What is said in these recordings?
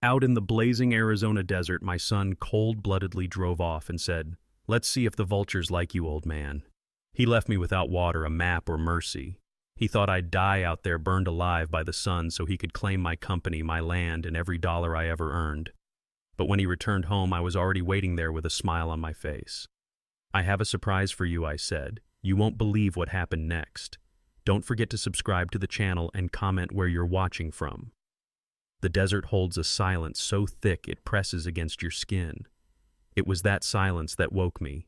Out in the blazing Arizona desert, my son cold-bloodedly drove off and said, "Let's see if the vultures like you, old man." He left me without water, a map, or mercy. He thought I'd die out there burned alive by the sun so he could claim my company, my land, and every dollar I ever earned. But when he returned home, I was already waiting there with a smile on my face. "I have a surprise for you," I said. "You won't believe what happened next. Don't forget to subscribe to the channel and comment where you're watching from." The desert holds a silence so thick it presses against your skin. It was that silence that woke me.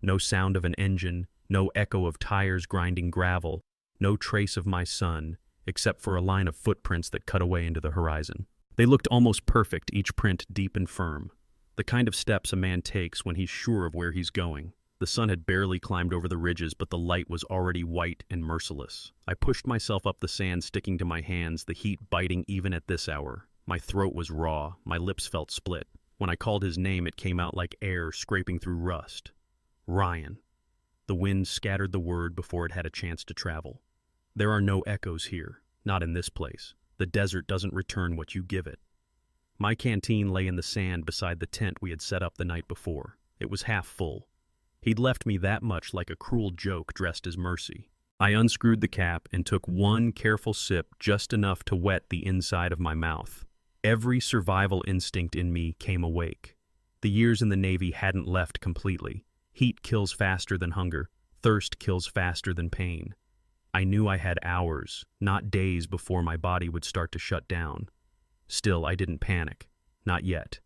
No sound of an engine, no echo of tires grinding gravel, no trace of my son, except for a line of footprints that cut away into the horizon. They looked almost perfect, each print deep and firm. The kind of steps a man takes when he's sure of where he's going. The sun had barely climbed over the ridges, but the light was already white and merciless. I pushed myself up the sand, sticking to my hands, the heat biting even at this hour. My throat was raw, my lips felt split. When I called his name, it came out like air scraping through rust. Ryan. The wind scattered the word before it had a chance to travel. There are no echoes here, not in this place. The desert doesn't return what you give it. My canteen lay in the sand beside the tent we had set up the night before. It was half full. He'd left me that much, like a cruel joke dressed as mercy. I unscrewed the cap and took one careful sip, just enough to wet the inside of my mouth. Every survival instinct in me came awake. The years in the Navy hadn't left completely. Heat kills faster than hunger. Thirst kills faster than pain. I knew I had hours, not days, before my body would start to shut down. Still, I didn't panic. Not yet.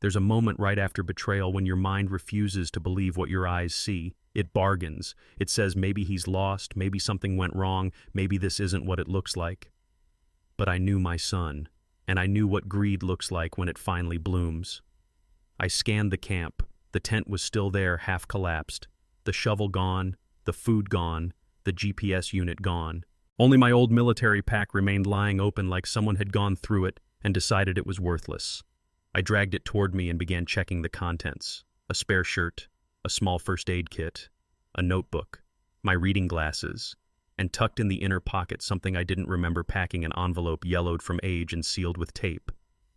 There's a moment right after betrayal when your mind refuses to believe what your eyes see. It bargains. It says maybe he's lost, maybe something went wrong, maybe this isn't what it looks like. But I knew my son, and I knew what greed looks like when it finally blooms. I scanned the camp. The tent was still there, half collapsed. The shovel gone, the food gone, the GPS unit gone. Only my old military pack remained lying open, like someone had gone through it and decided it was worthless. I dragged it toward me and began checking the contents. A spare shirt, a small first aid kit, a notebook, my reading glasses, and tucked in the inner pocket something I didn't remember packing, an envelope yellowed from age and sealed with tape.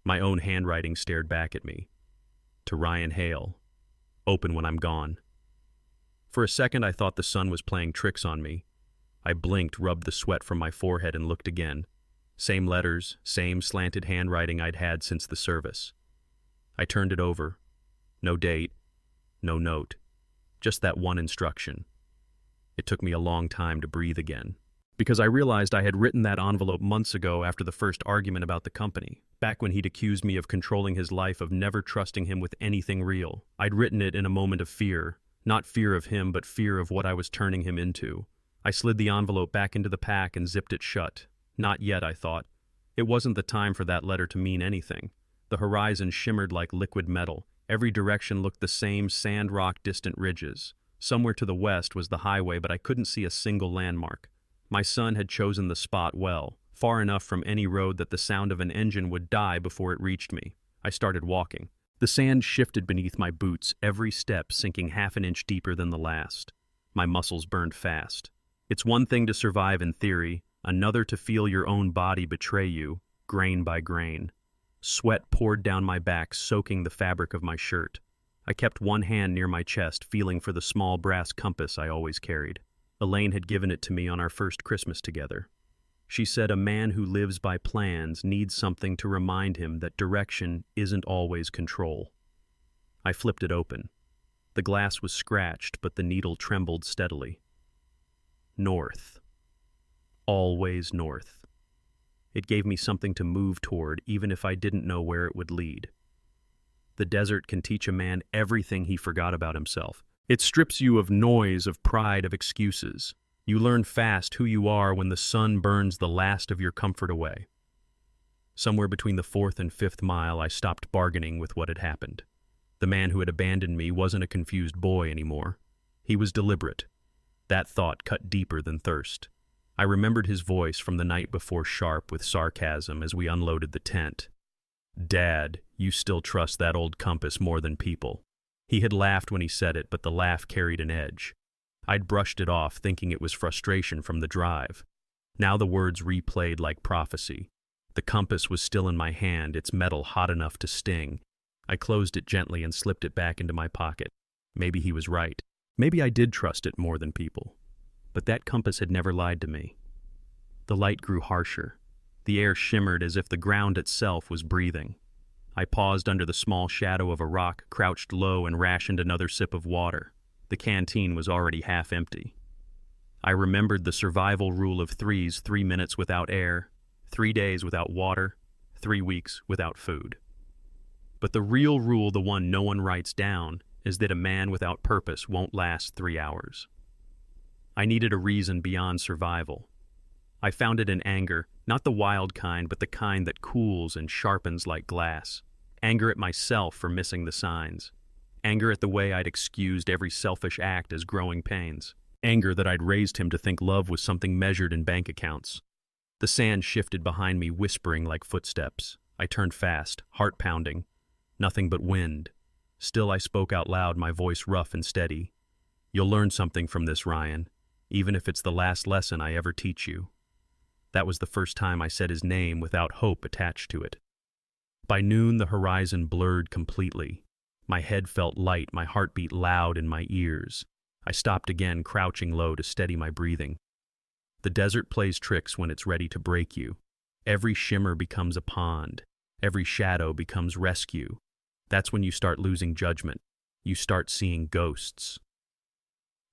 My own handwriting stared back at me. To Ryan Hale. Open when I'm gone. For a second I thought the sun was playing tricks on me. I blinked, rubbed the sweat from my forehead, and looked again. Same letters, same slanted handwriting I'd had since the service. I turned it over. No date, no note, just that one instruction. It took me a long time to breathe again, because I realized I had written that envelope months ago after the first argument about the company, back when he'd accused me of controlling his life, of never trusting him with anything real. I'd written it in a moment of fear, not fear of him, but fear of what I was turning him into. I slid the envelope back into the pack and zipped it shut. Not yet, I thought. It wasn't the time for that letter to mean anything. The horizon shimmered like liquid metal. Every direction looked the same, sand rock distant ridges. Somewhere to the west was the highway, but I couldn't see a single landmark. My son had chosen the spot well, far enough from any road that the sound of an engine would die before it reached me. I started walking. The sand shifted beneath my boots, every step sinking half an inch deeper than the last. My muscles burned fast. It's one thing to survive in theory, another to feel your own body betray you, grain by grain. Sweat poured down my back, soaking the fabric of my shirt. I kept one hand near my chest, feeling for the small brass compass I always carried. Elaine had given it to me on our first Christmas together. She said a man who lives by plans needs something to remind him that direction isn't always control. I flipped it open. The glass was scratched, but the needle trembled steadily. North. Always north. It gave me something to move toward, even if I didn't know where it would lead. The desert can teach a man everything he forgot about himself. It strips you of noise, of pride, of excuses. You learn fast who you are when the sun burns the last of your comfort away. Somewhere between the 4th and 5th mile, I stopped bargaining with what had happened. The man who had abandoned me wasn't a confused boy anymore. He was deliberate. That thought cut deeper than thirst. I remembered his voice from the night before, sharp with sarcasm, as we unloaded the tent. "Dad, you still trust that old compass more than people." He had laughed when he said it, but the laugh carried an edge. I'd brushed it off, thinking it was frustration from the drive. Now the words replayed like prophecy. The compass was still in my hand, its metal hot enough to sting. I closed it gently and slipped it back into my pocket. Maybe he was right. Maybe I did trust it more than people. But that compass had never lied to me. The light grew harsher. The air shimmered as if the ground itself was breathing. I paused under the small shadow of a rock, crouched low, and rationed another sip of water. The canteen was already half empty. I remembered the survival rule of threes: 3 minutes without air, 3 days without water, 3 weeks without food. But the real rule, the one no one writes down, is that a man without purpose won't last 3 hours. I needed a reason beyond survival. I found it in anger, not the wild kind, but the kind that cools and sharpens like glass. Anger at myself for missing the signs. Anger at the way I'd excused every selfish act as growing pains. Anger that I'd raised him to think love was something measured in bank accounts. The sand shifted behind me, whispering like footsteps. I turned fast, heart pounding. Nothing but wind. Still I spoke out loud, my voice rough and steady. "You'll learn something from this, Ryan, even if it's the last lesson I ever teach you." That was the first time I said his name without hope attached to it. By noon, the horizon blurred completely. My head felt light, my heartbeat loud in my ears. I stopped again, crouching low to steady my breathing. The desert plays tricks when it's ready to break you. Every shimmer becomes a pond. Every shadow becomes rescue. That's when you start losing judgment. You start seeing ghosts.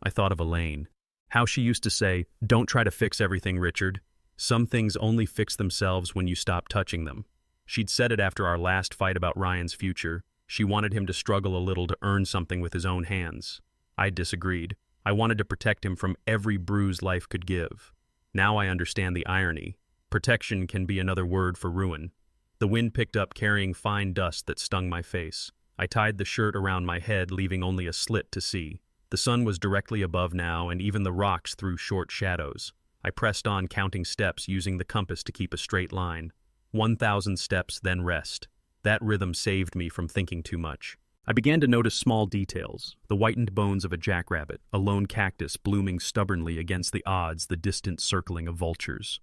I thought of Elaine. How she used to say, "Don't try to fix everything, Richard. Some things only fix themselves when you stop touching them." She'd said it after our last fight about Ryan's future. She wanted him to struggle a little to earn something with his own hands. I disagreed. I wanted to protect him from every bruise life could give. Now I understand the irony. Protection can be another word for ruin. The wind picked up, carrying fine dust that stung my face. I tied the shirt around my head, leaving only a slit to see. The sun was directly above now, and even the rocks threw short shadows. I pressed on, counting steps, using the compass to keep a straight line. 1,000 steps, then rest. That rhythm saved me from thinking too much. I began to notice small details: the whitened bones of a jackrabbit, a lone cactus blooming stubbornly against the odds, the distant circling of vultures.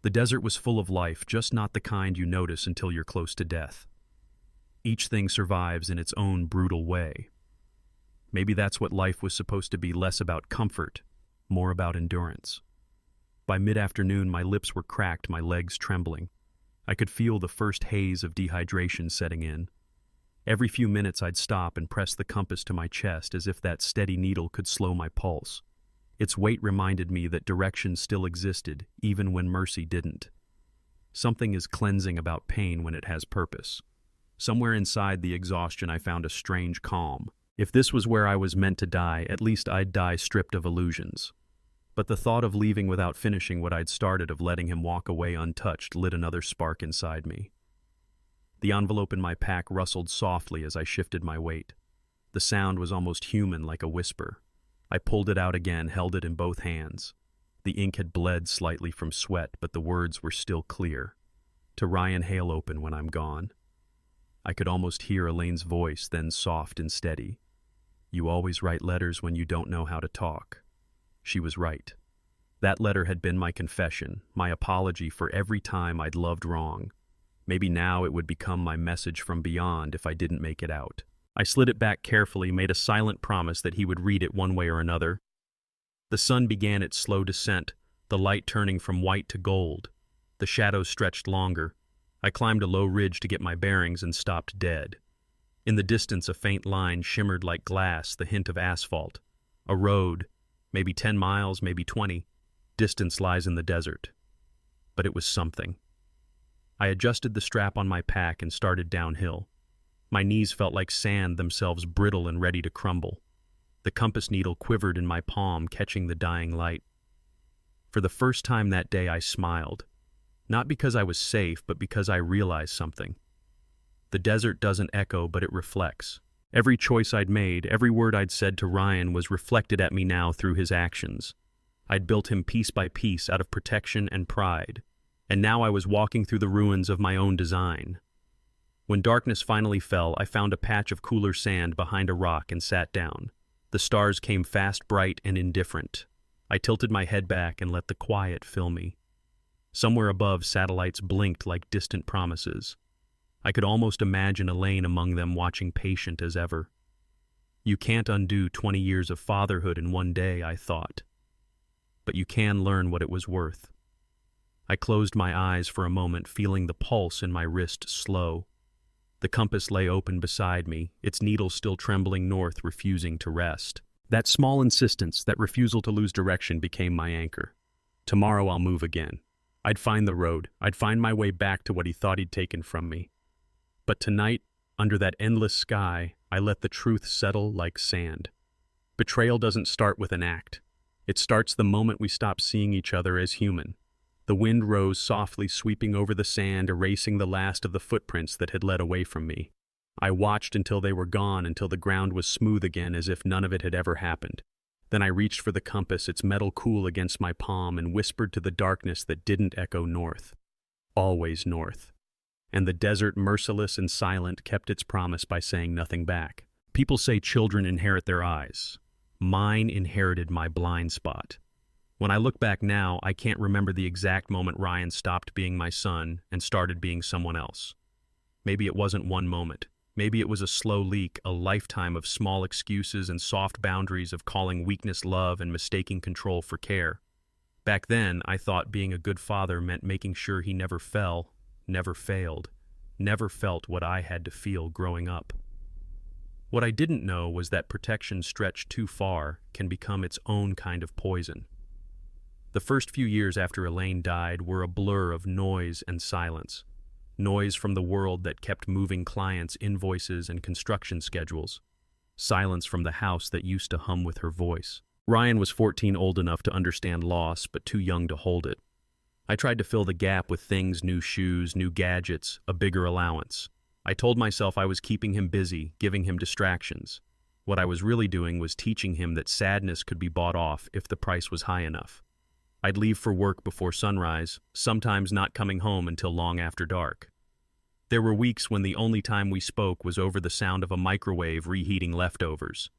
The desert was full of life, just not the kind you notice until you're close to death. Each thing survives in its own brutal way. Maybe that's what life was supposed to be: less about comfort, more about endurance. By mid-afternoon, my lips were cracked, my legs trembling. I could feel the first haze of dehydration setting in. Every few minutes I'd stop and press the compass to my chest, as if that steady needle could slow my pulse. Its weight reminded me that direction still existed, even when mercy didn't. Something is cleansing about pain when it has purpose. Somewhere inside the exhaustion I found a strange calm. If this was where I was meant to die, at least I'd die stripped of illusions. But the thought of leaving without finishing what I'd started, of letting him walk away untouched, lit another spark inside me. The envelope in my pack rustled softly as I shifted my weight. The sound was almost human, like a whisper. I pulled it out again, held it in both hands. The ink had bled slightly from sweat, but the words were still clear. "To Ryan Hale, open when I'm gone." I could almost hear Elaine's voice, then soft and steady. "You always write letters when you don't know how to talk." She was right. That letter had been my confession, my apology for every time I'd loved wrong. Maybe now it would become my message from beyond if I didn't make it out. I slid it back carefully, made a silent promise that he would read it one way or another. The sun began its slow descent, the light turning from white to gold. The shadows stretched longer. I climbed a low ridge to get my bearings and stopped dead. In the distance, a faint line shimmered like glass, the hint of asphalt. A road, maybe 10 miles, maybe 20. Distance lies in the desert. But it was something. I adjusted the strap on my pack and started downhill. My knees felt like sand, themselves brittle and ready to crumble. The compass needle quivered in my palm, catching the dying light. For the first time that day, I smiled. Not because I was safe, but because I realized something. The desert doesn't echo, but it reflects. Every choice I'd made, every word I'd said to Ryan was reflected at me now through his actions. I'd built him piece by piece out of protection and pride. And now I was walking through the ruins of my own design. When darkness finally fell, I found a patch of cooler sand behind a rock and sat down. The stars came fast, bright, and indifferent. I tilted my head back and let the quiet fill me. Somewhere above, satellites blinked like distant promises. I could almost imagine Elaine among them, watching patient as ever. You can't undo 20 years of fatherhood in one day, I thought. But you can learn what it was worth. I closed my eyes for a moment, feeling the pulse in my wrist slow. The compass lay open beside me, its needle still trembling north, refusing to rest. That small insistence, that refusal to lose direction, became my anchor. Tomorrow I'll move again. I'd find the road. I'd find my way back to what he thought he'd taken from me. But tonight, under that endless sky, I let the truth settle like sand. Betrayal doesn't start with an act. It starts the moment we stop seeing each other as human. The wind rose softly, sweeping over the sand, erasing the last of the footprints that had led away from me. I watched until they were gone, until the ground was smooth again, as if none of it had ever happened. Then I reached for the compass, its metal cool against my palm, and whispered to the darkness that didn't echo north. Always north. And the desert, merciless and silent, kept its promise by saying nothing back. People say children inherit their eyes. Mine inherited my blind spot. When I look back now, I can't remember the exact moment Ryan stopped being my son and started being someone else. Maybe it wasn't one moment. Maybe it was a slow leak, a lifetime of small excuses and soft boundaries, of calling weakness love and mistaking control for care. Back then, I thought being a good father meant making sure he never fell, never failed, never felt what I had to feel growing up. What I didn't know was that protection stretched too far can become its own kind of poison. The first few years after Elaine died were a blur of noise and silence. Noise from the world that kept moving clients' invoices and construction schedules. Silence from the house that used to hum with her voice. Ryan was 14, old enough to understand loss, but too young to hold it. I tried to fill the gap with things: new shoes, new gadgets, a bigger allowance. I told myself I was keeping him busy, giving him distractions. What I was really doing was teaching him that sadness could be bought off if the price was high enough. I'd leave for work before sunrise, sometimes not coming home until long after dark. There were weeks when the only time we spoke was over the sound of a microwave reheating leftovers.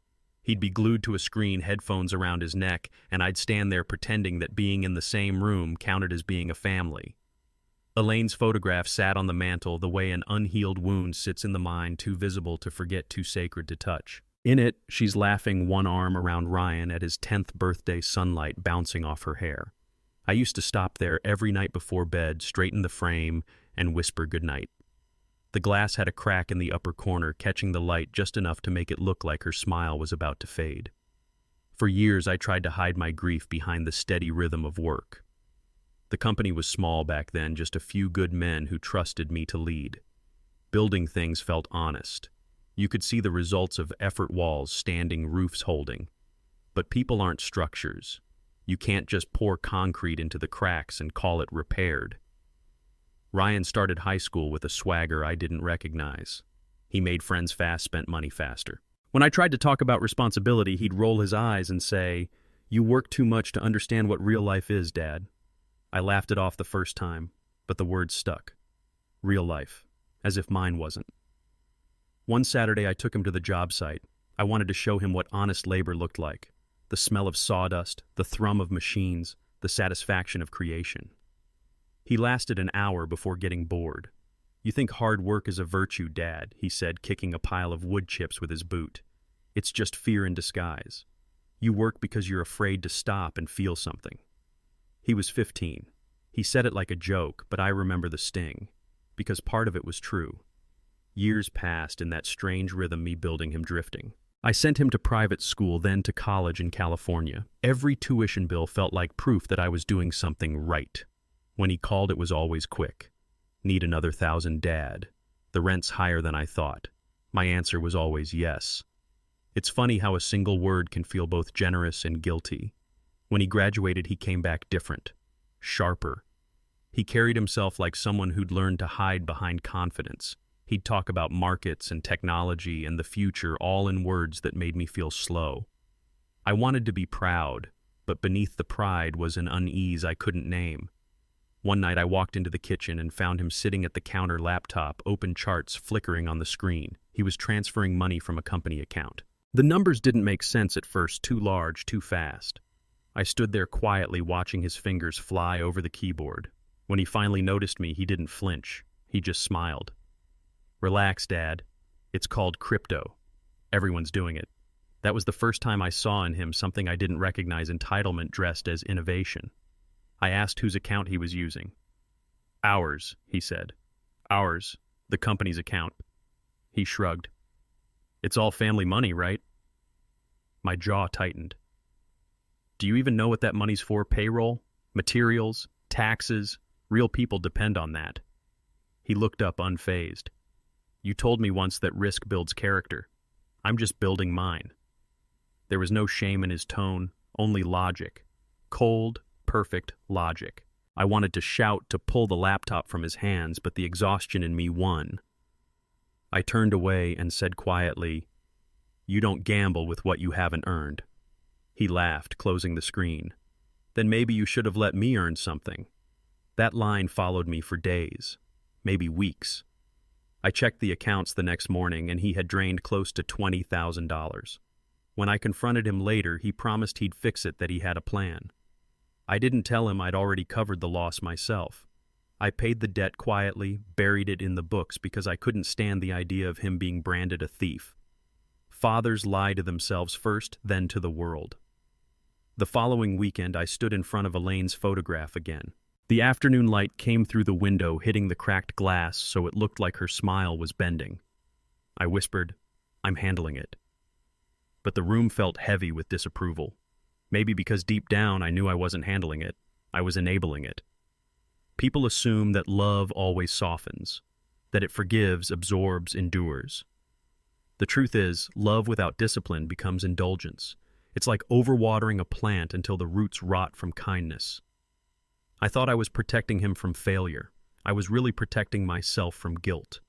He'd be glued to a screen, headphones around his neck, and I'd stand there pretending that being in the same room counted as being a family. Elaine's photograph sat on the mantel the way an unhealed wound sits in the mind, too visible to forget, too sacred to touch. In it, she's laughing, one arm around Ryan at his 10th birthday, sunlight bouncing off her hair. I used to stop there every night before bed, straighten the frame, and whisper goodnight. The glass had a crack in the upper corner, catching the light just enough to make it look like her smile was about to fade. For years, I tried to hide my grief behind the steady rhythm of work. The company was small back then, just a few good men who trusted me to lead. Building things felt honest. You could see the results of effort: walls standing, roofs holding. But people aren't structures. You can't just pour concrete into the cracks and call it repaired. Ryan started high school with a swagger I didn't recognize. He made friends fast, spent money faster. When I tried to talk about responsibility, he'd roll his eyes and say, "You work too much to understand what real life is, Dad." I laughed it off the first time, but the words stuck. Real life, as if mine wasn't. One Saturday, I took him to the job site. I wanted to show him what honest labor looked like. The smell of sawdust, the thrum of machines, the satisfaction of creation. He lasted an hour before getting bored. "You think hard work is a virtue, Dad," he said, kicking a pile of wood chips with his boot. "It's just fear in disguise. You work because you're afraid to stop and feel something." He was 15. He said it like a joke, but I remember the sting, because part of it was true. Years passed in that strange rhythm, me building, him drifting. I sent him to private school, then to college in California. Every tuition bill felt like proof that I was doing something right. When he called, it was always quick. "Need another 1,000, Dad? The rent's higher than I thought." My answer was always yes. It's funny how a single word can feel both generous and guilty. When he graduated, he came back different, sharper. He carried himself like someone who'd learned to hide behind confidence. He'd talk about markets and technology and the future, all in words that made me feel slow. I wanted to be proud, but beneath the pride was an unease I couldn't name. One night I walked into the kitchen and found him sitting at the counter, laptop, open charts flickering on the screen. He was transferring money from a company account. The numbers didn't make sense at first, too large, too fast. I stood there quietly watching his fingers fly over the keyboard. When he finally noticed me, he didn't flinch. He just smiled. "Relax, Dad. It's called crypto. Everyone's doing it." That was the first time I saw in him something I didn't recognize: entitlement dressed as innovation. I asked whose account he was using. "Ours," he said. "Ours, the company's account." He shrugged. "It's all family money, right?" My jaw tightened. "Do you even know what that money's for? Payroll? Materials? Taxes? Real people depend on that." He looked up unfazed. "You told me once that risk builds character. I'm just building mine." There was no shame in his tone, only logic. Cold, perfect logic. I wanted to shout, to pull the laptop from his hands, but the exhaustion in me won. I turned away and said quietly, "You don't gamble with what you haven't earned." He laughed, closing the screen. "Then maybe you should have let me earn something." That line followed me for days, maybe weeks. I checked the accounts the next morning, and he had drained close to $20,000. When I confronted him later, he promised he'd fix it, that he had a plan. I didn't tell him I'd already covered the loss myself. I paid the debt quietly, buried it in the books, because I couldn't stand the idea of him being branded a thief. Fathers lie to themselves first, then to the world. The following weekend, I stood in front of Elaine's photograph again. The afternoon light came through the window, hitting the cracked glass so it looked like her smile was bending. I whispered, "I'm handling it." But the room felt heavy with disapproval. Maybe because deep down I knew I wasn't handling it. I was enabling it. People assume that love always softens, that it forgives, absorbs, endures. The truth is, love without discipline becomes indulgence. It's like overwatering a plant until the roots rot from kindness. I thought I was protecting him from failure. I was really protecting myself from guilt.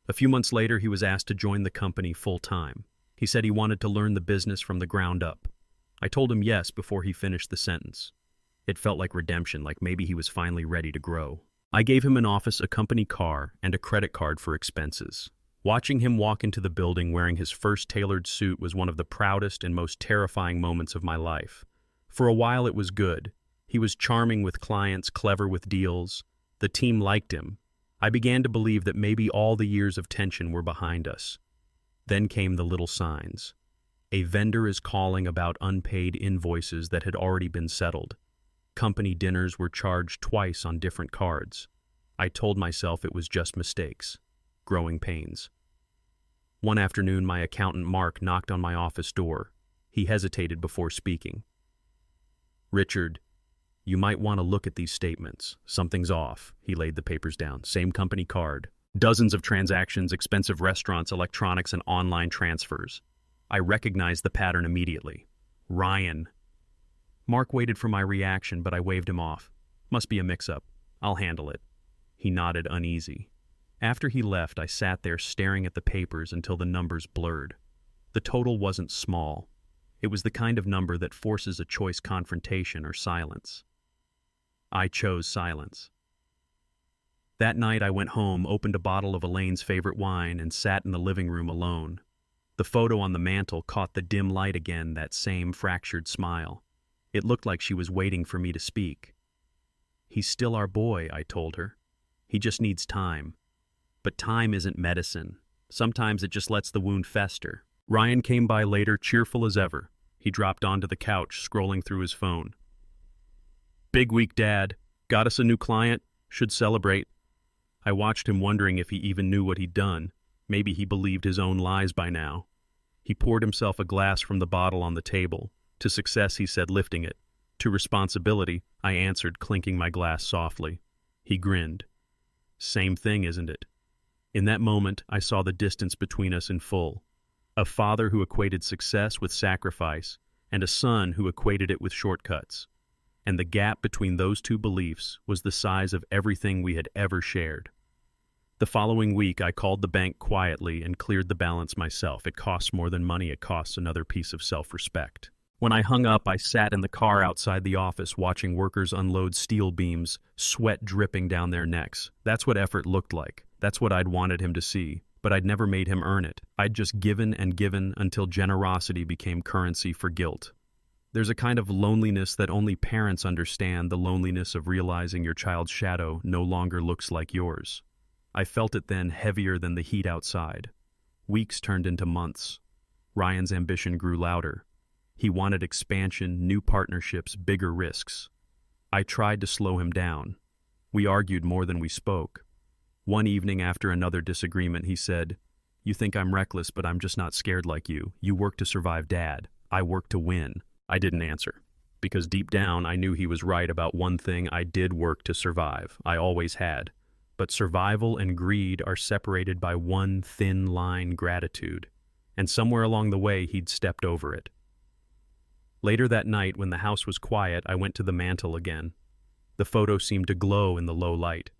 A few months later, he was asked to join the company full-time. He said he wanted to learn the business from the ground up. I told him yes before he finished the sentence. It felt like redemption, like maybe he was finally ready to grow. I gave him an office, a company car, and a credit card for expenses. Watching him walk into the building wearing his first tailored suit was one of the proudest and most terrifying moments of my life. For a while it was good. He was charming with clients, clever with deals. The team liked him. I began to believe that maybe all the years of tension were behind us. Then came the little signs. A vendor is calling about unpaid invoices that had already been settled. Company dinners were charged twice on different cards. I told myself it was just mistakes, growing pains. One afternoon, my accountant Mark knocked on my office door. He hesitated before speaking. "Richard, you might want to look at these statements. Something's off." He laid the papers down. Same company card. Dozens of transactions, expensive restaurants, electronics, and online transfers. I recognized the pattern immediately. Ryan. Mark waited for my reaction, but I waved him off. "Must be a mix-up. I'll handle it." He nodded, uneasy. After he left, I sat there staring at the papers until the numbers blurred. The total wasn't small. It was the kind of number that forces a choice: confrontation or silence. I chose silence. That night I went home, opened a bottle of Elaine's favorite wine, and sat in the living room alone. The photo on the mantel caught the dim light again, that same fractured smile. It looked like she was waiting for me to speak. "He's still our boy," I told her. "He just needs time." But time isn't medicine. Sometimes it just lets the wound fester. Ryan came by later, cheerful as ever. He dropped onto the couch, scrolling through his phone. "Big week, Dad. Got us a new client. Should celebrate." I watched him, wondering if he even knew what he'd done. Maybe he believed his own lies by now. He poured himself a glass from the bottle on the table. "To success," he said, lifting it. "To responsibility," I answered, clinking my glass softly. He grinned. "Same thing, isn't it?" In that moment, I saw the distance between us in full. A father who equated success with sacrifice, and a son who equated it with shortcuts. And the gap between those two beliefs was the size of everything we had ever shared. The following week, I called the bank quietly and cleared the balance myself. It costs more than money. It costs another piece of self-respect. When I hung up, I sat in the car outside the office, watching workers unload steel beams, sweat dripping down their necks. That's what effort looked like. That's what I'd wanted him to see. But I'd never made him earn it. I'd just given and given until generosity became currency for guilt. There's a kind of loneliness that only parents understand, the loneliness of realizing your child's shadow no longer looks like yours. I felt it then, heavier than the heat outside. Weeks turned into months. Ryan's ambition grew louder. He wanted expansion, new partnerships, bigger risks. I tried to slow him down. We argued more than we spoke. One evening after another disagreement, he said, "You think I'm reckless, but I'm just not scared like you. You work to survive, Dad. I work to win." I didn't answer, because deep down I knew he was right about one thing. I did work to survive. I always had. But survival and greed are separated by one thin line: gratitude. And somewhere along the way, he'd stepped over it. Later that night, when the house was quiet, I went to the mantel again. The photo seemed to glow in the low light.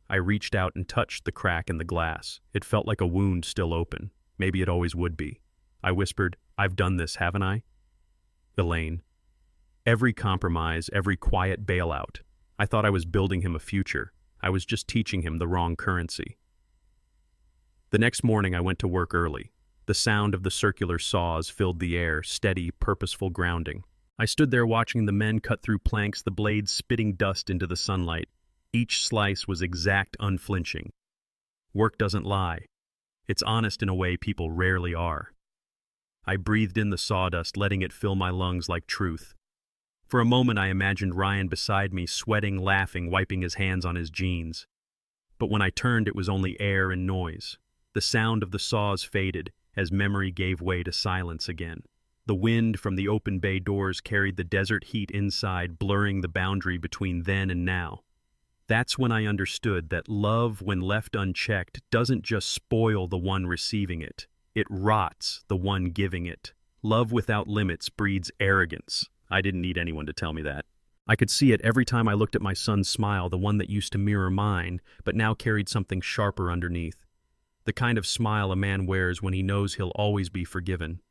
I reached out and touched the crack in the glass. It felt like a wound still open. Maybe it always would be. I whispered, "I've done this, haven't I?" Elaine. Every compromise, every quiet bailout. I thought I was building him a future. I was just teaching him the wrong currency. The next morning I went to work early. The sound of the circular saws filled the air, steady, purposeful grounding. I stood there watching the men cut through planks, the blades spitting dust into the sunlight. Each slice was exact, unflinching. Work doesn't lie. It's honest in a way people rarely are. I breathed in the sawdust, letting it fill my lungs like truth. For a moment I imagined Ryan beside me, sweating, laughing, wiping his hands on his jeans. But when I turned, it was only air and noise. The sound of the saws faded as memory gave way to silence again. The wind from the open bay doors carried the desert heat inside, blurring the boundary between then and now. That's when I understood that love, when left unchecked, doesn't just spoil the one receiving it. It rots the one giving it. Love without limits breeds arrogance. I didn't need anyone to tell me that. I could see it every time I looked at my son's smile, the one that used to mirror mine, but now carried something sharper underneath. The kind of smile a man wears when he knows he'll always be forgiven.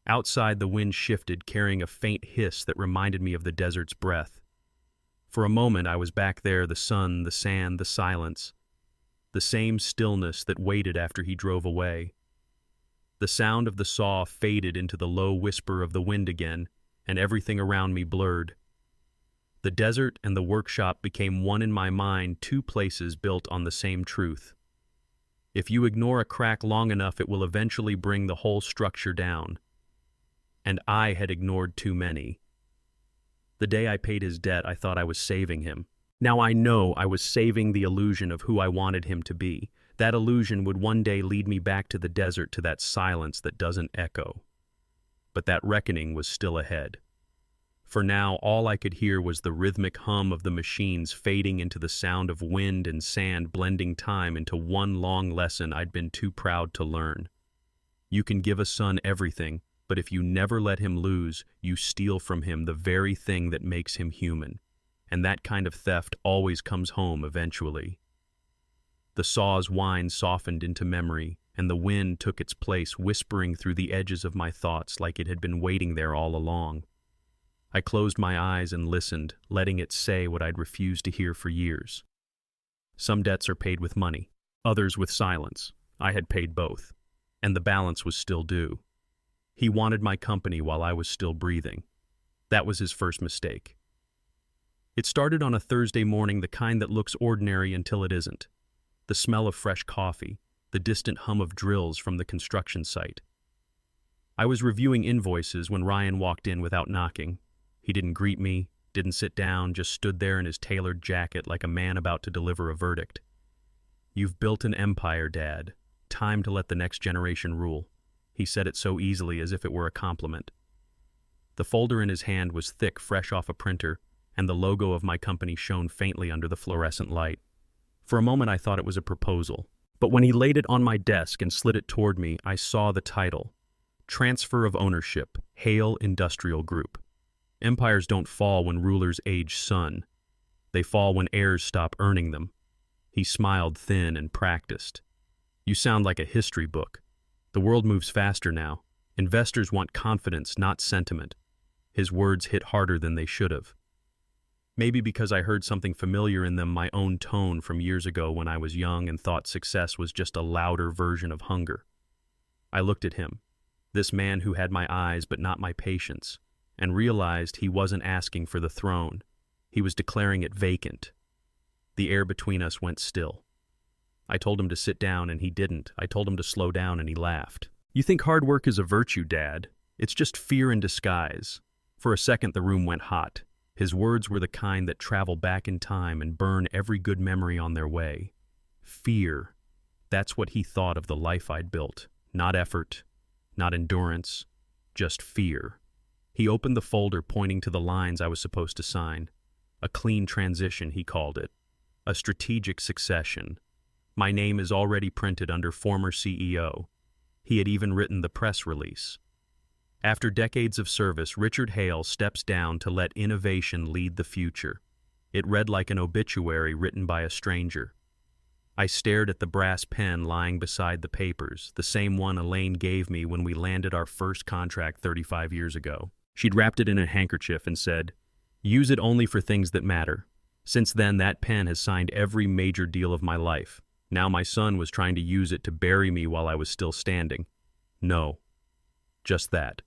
Outside, the wind shifted, carrying a faint hiss that reminded me of the desert's breath. For a moment, I was back there, the sun, the sand, the silence. The same stillness that waited after he drove away. The sound of the saw faded into the low whisper of the wind again, and everything around me blurred. The desert and the workshop became one in my mind, two places built on the same truth. If you ignore a crack long enough, it will eventually bring the whole structure down. And I had ignored too many. The day I paid his debt, I thought I was saving him. Now I know I was saving the illusion of who I wanted him to be. That illusion would one day lead me back to the desert, to that silence that doesn't echo. But that reckoning was still ahead. For now, all I could hear was the rhythmic hum of the machines fading into the sound of wind and sand, blending time into one long lesson I'd been too proud to learn. You can give a son everything, but if you never let him lose, you steal from him the very thing that makes him human. And that kind of theft always comes home eventually. The saw's whine softened into memory, and the wind took its place, whispering through the edges of my thoughts like it had been waiting there all along. I closed my eyes and listened, letting it say what I'd refused to hear for years. Some debts are paid with money, others with silence. I had paid both, and the balance was still due. He wanted my company while I was still breathing. That was his first mistake. It started on a Thursday morning, the kind that looks ordinary until it isn't. The smell of fresh coffee, the distant hum of drills from the construction site. I was reviewing invoices when Ryan walked in without knocking. He didn't greet me, didn't sit down, just stood there in his tailored jacket like a man about to deliver a verdict. "You've built an empire, Dad. Time to let the next generation rule." He said it so easily, as if it were a compliment. The folder in his hand was thick, fresh off a printer, and the logo of my company shone faintly under the fluorescent light. For a moment I thought it was a proposal, but when he laid it on my desk and slid it toward me, I saw the title: Transfer of Ownership, Hale Industrial Group. Empires don't fall when rulers age son. They fall when heirs stop earning them. He smiled thin and practiced. "You sound like a history book. The world moves faster now. Investors want confidence, not sentiment." His words hit harder than they should have. Maybe because I heard something familiar in them, my own tone from years ago when I was young and thought success was just a louder version of hunger. I looked at him, this man who had my eyes but not my patience. and realized he wasn't asking for the throne. He was declaring it vacant. The air between us went still. I told him to sit down, and he didn't. I told him to slow down, and he laughed. "You think hard work is a virtue, Dad? It's just fear in disguise." For a second, the room went hot. His words were the kind that travel back in time and burn every good memory on their way. Fear. That's what he thought of the life I'd built. Not effort, not endurance, just fear. He opened the folder, pointing to the lines I was supposed to sign. A clean transition, he called it. A strategic succession. My name is already printed under former CEO. He had even written the press release. After decades of service, Richard Hale steps down to let innovation lead the future. It read like an obituary written by a stranger. I stared at the brass pen lying beside the papers, the same one Elaine gave me when we landed our first contract 35 years ago. She'd wrapped it in a handkerchief and said, "Use it only for things that matter." Since then, that pen has signed every major deal of my life. Now my son was trying to use it to bury me while I was still standing. No. Just that.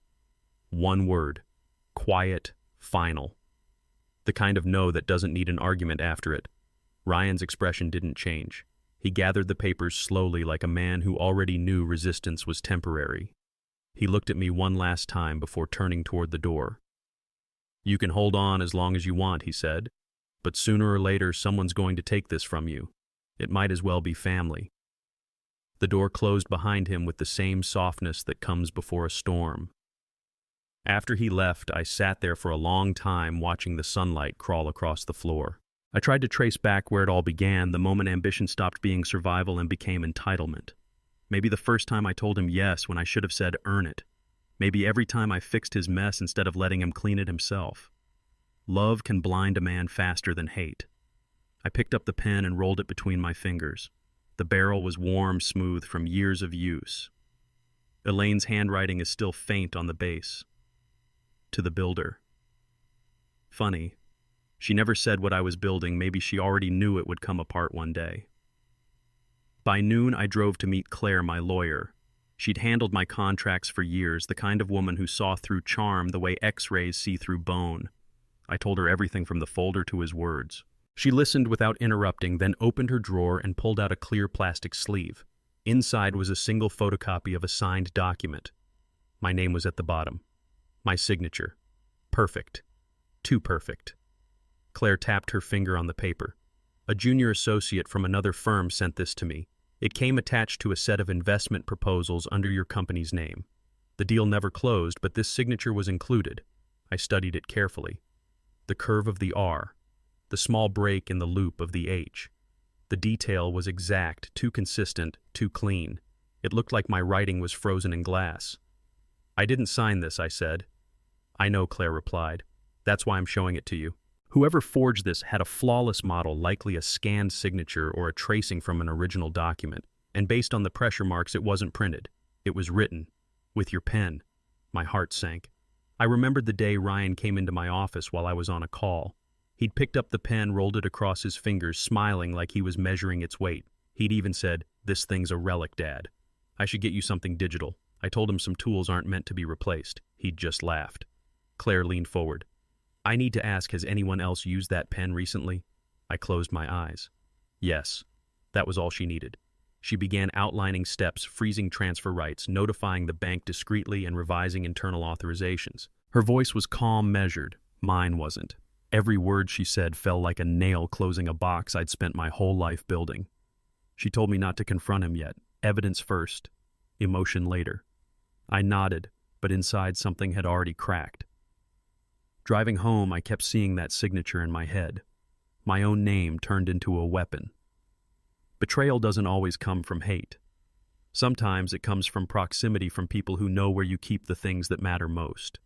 One word. Quiet, final. The kind of no that doesn't need an argument after it. Ryan's expression didn't change. He gathered the papers slowly like a man who already knew resistance was temporary. He looked at me one last time before turning toward the door. "You can hold on as long as you want," he said, "but sooner or later someone's going to take this from you. It might as well be family." The door closed behind him with the same softness that comes before a storm. After he left, I sat there for a long time watching the sunlight crawl across the floor. I tried to trace back where it all began, the moment ambition stopped being survival and became entitlement. Maybe the first time I told him yes when I should have said earn it. Maybe every time I fixed his mess instead of letting him clean it himself. Love can blind a man faster than hate. I picked up the pen and rolled it between my fingers. The barrel was warm, smooth from years of use. Elaine's handwriting is still faint on the base. To the builder. Funny. She never said what I was building. Maybe she already knew it would come apart one day. By noon, I drove to meet Claire, my lawyer. She'd handled my contracts for years, the kind of woman who saw through charm the way X-rays see through bone. I told her everything from the folder to his words. She listened without interrupting, then opened her drawer and pulled out a clear plastic sleeve. Inside was a single photocopy of a signed document. My name was at the bottom. My signature. Perfect. Too perfect. Claire tapped her finger on the paper. A junior associate from another firm sent this to me. It came attached to a set of investment proposals under your company's name. The deal never closed, but this signature was included. I studied it carefully. The curve of the R. The small break in the loop of the H. The detail was exact, too consistent, too clean. It looked like my writing was frozen in glass. "I didn't sign this," I said. "I know," Claire replied. "That's why I'm showing it to you." Whoever forged this had a flawless model, likely a scanned signature or a tracing from an original document. And based on the pressure marks, it wasn't printed. It was written. With your pen. My heart sank. I remembered the day Ryan came into my office while I was on a call. He'd picked up the pen, rolled it across his fingers, smiling like he was measuring its weight. He'd even said, "This thing's a relic, Dad. I should get you something digital." I told him some tools aren't meant to be replaced. He'd just laughed. Claire leaned forward. "I need to ask, has anyone else used that pen recently?" I closed my eyes. Yes. That was all she needed. She began outlining steps, freezing transfer rights, notifying the bank discreetly, and revising internal authorizations. Her voice was calm, measured. Mine wasn't. Every word she said fell like a nail closing a box I'd spent my whole life building. She told me not to confront him yet. Evidence first. Emotion later. I nodded, but inside something had already cracked. Driving home, I kept seeing that signature in my head. My own name turned into a weapon. Betrayal doesn't always come from hate. Sometimes it comes from proximity, from people who know where you keep the things that matter most.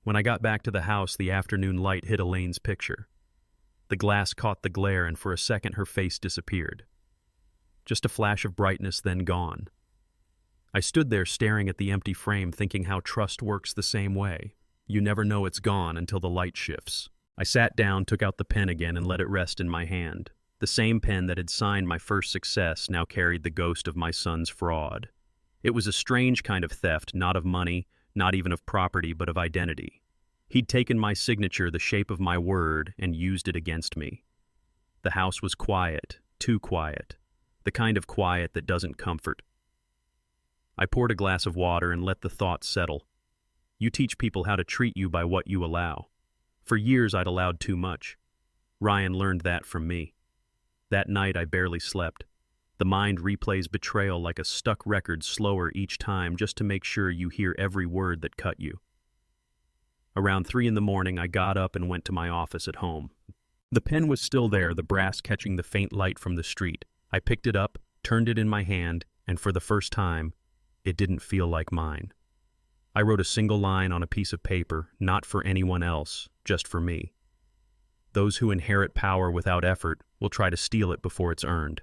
When I got back to the house, the afternoon light hit Elaine's picture. The glass caught the glare, and for a second her face disappeared. Just a flash of brightness, then gone. I stood there staring at the empty frame, thinking how trust works the same way. You never know it's gone until the light shifts. I sat down, took out the pen again, and let it rest in my hand. The same pen that had signed my first success now carried the ghost of my son's fraud. It was a strange kind of theft, not of money, not even of property, but of identity. He'd taken my signature, the shape of my word, and used it against me. The house was quiet, too quiet, the kind of quiet that doesn't comfort. I poured a glass of water and let the thoughts settle. You teach people how to treat you by what you allow. For years I'd allowed too much. Ryan learned that from me. That night I barely slept. The mind replays betrayal like a stuck record, slower each time, just to make sure you hear every word that cut you. Around 3 a.m, I got up and went to my office at home. The pen was still there, the brass catching the faint light from the street. I picked it up, turned it in my hand, and for the first time, it didn't feel like mine. I wrote a single line on a piece of paper, not for anyone else, just for me. Those who inherit power without effort will try to steal it before it's earned.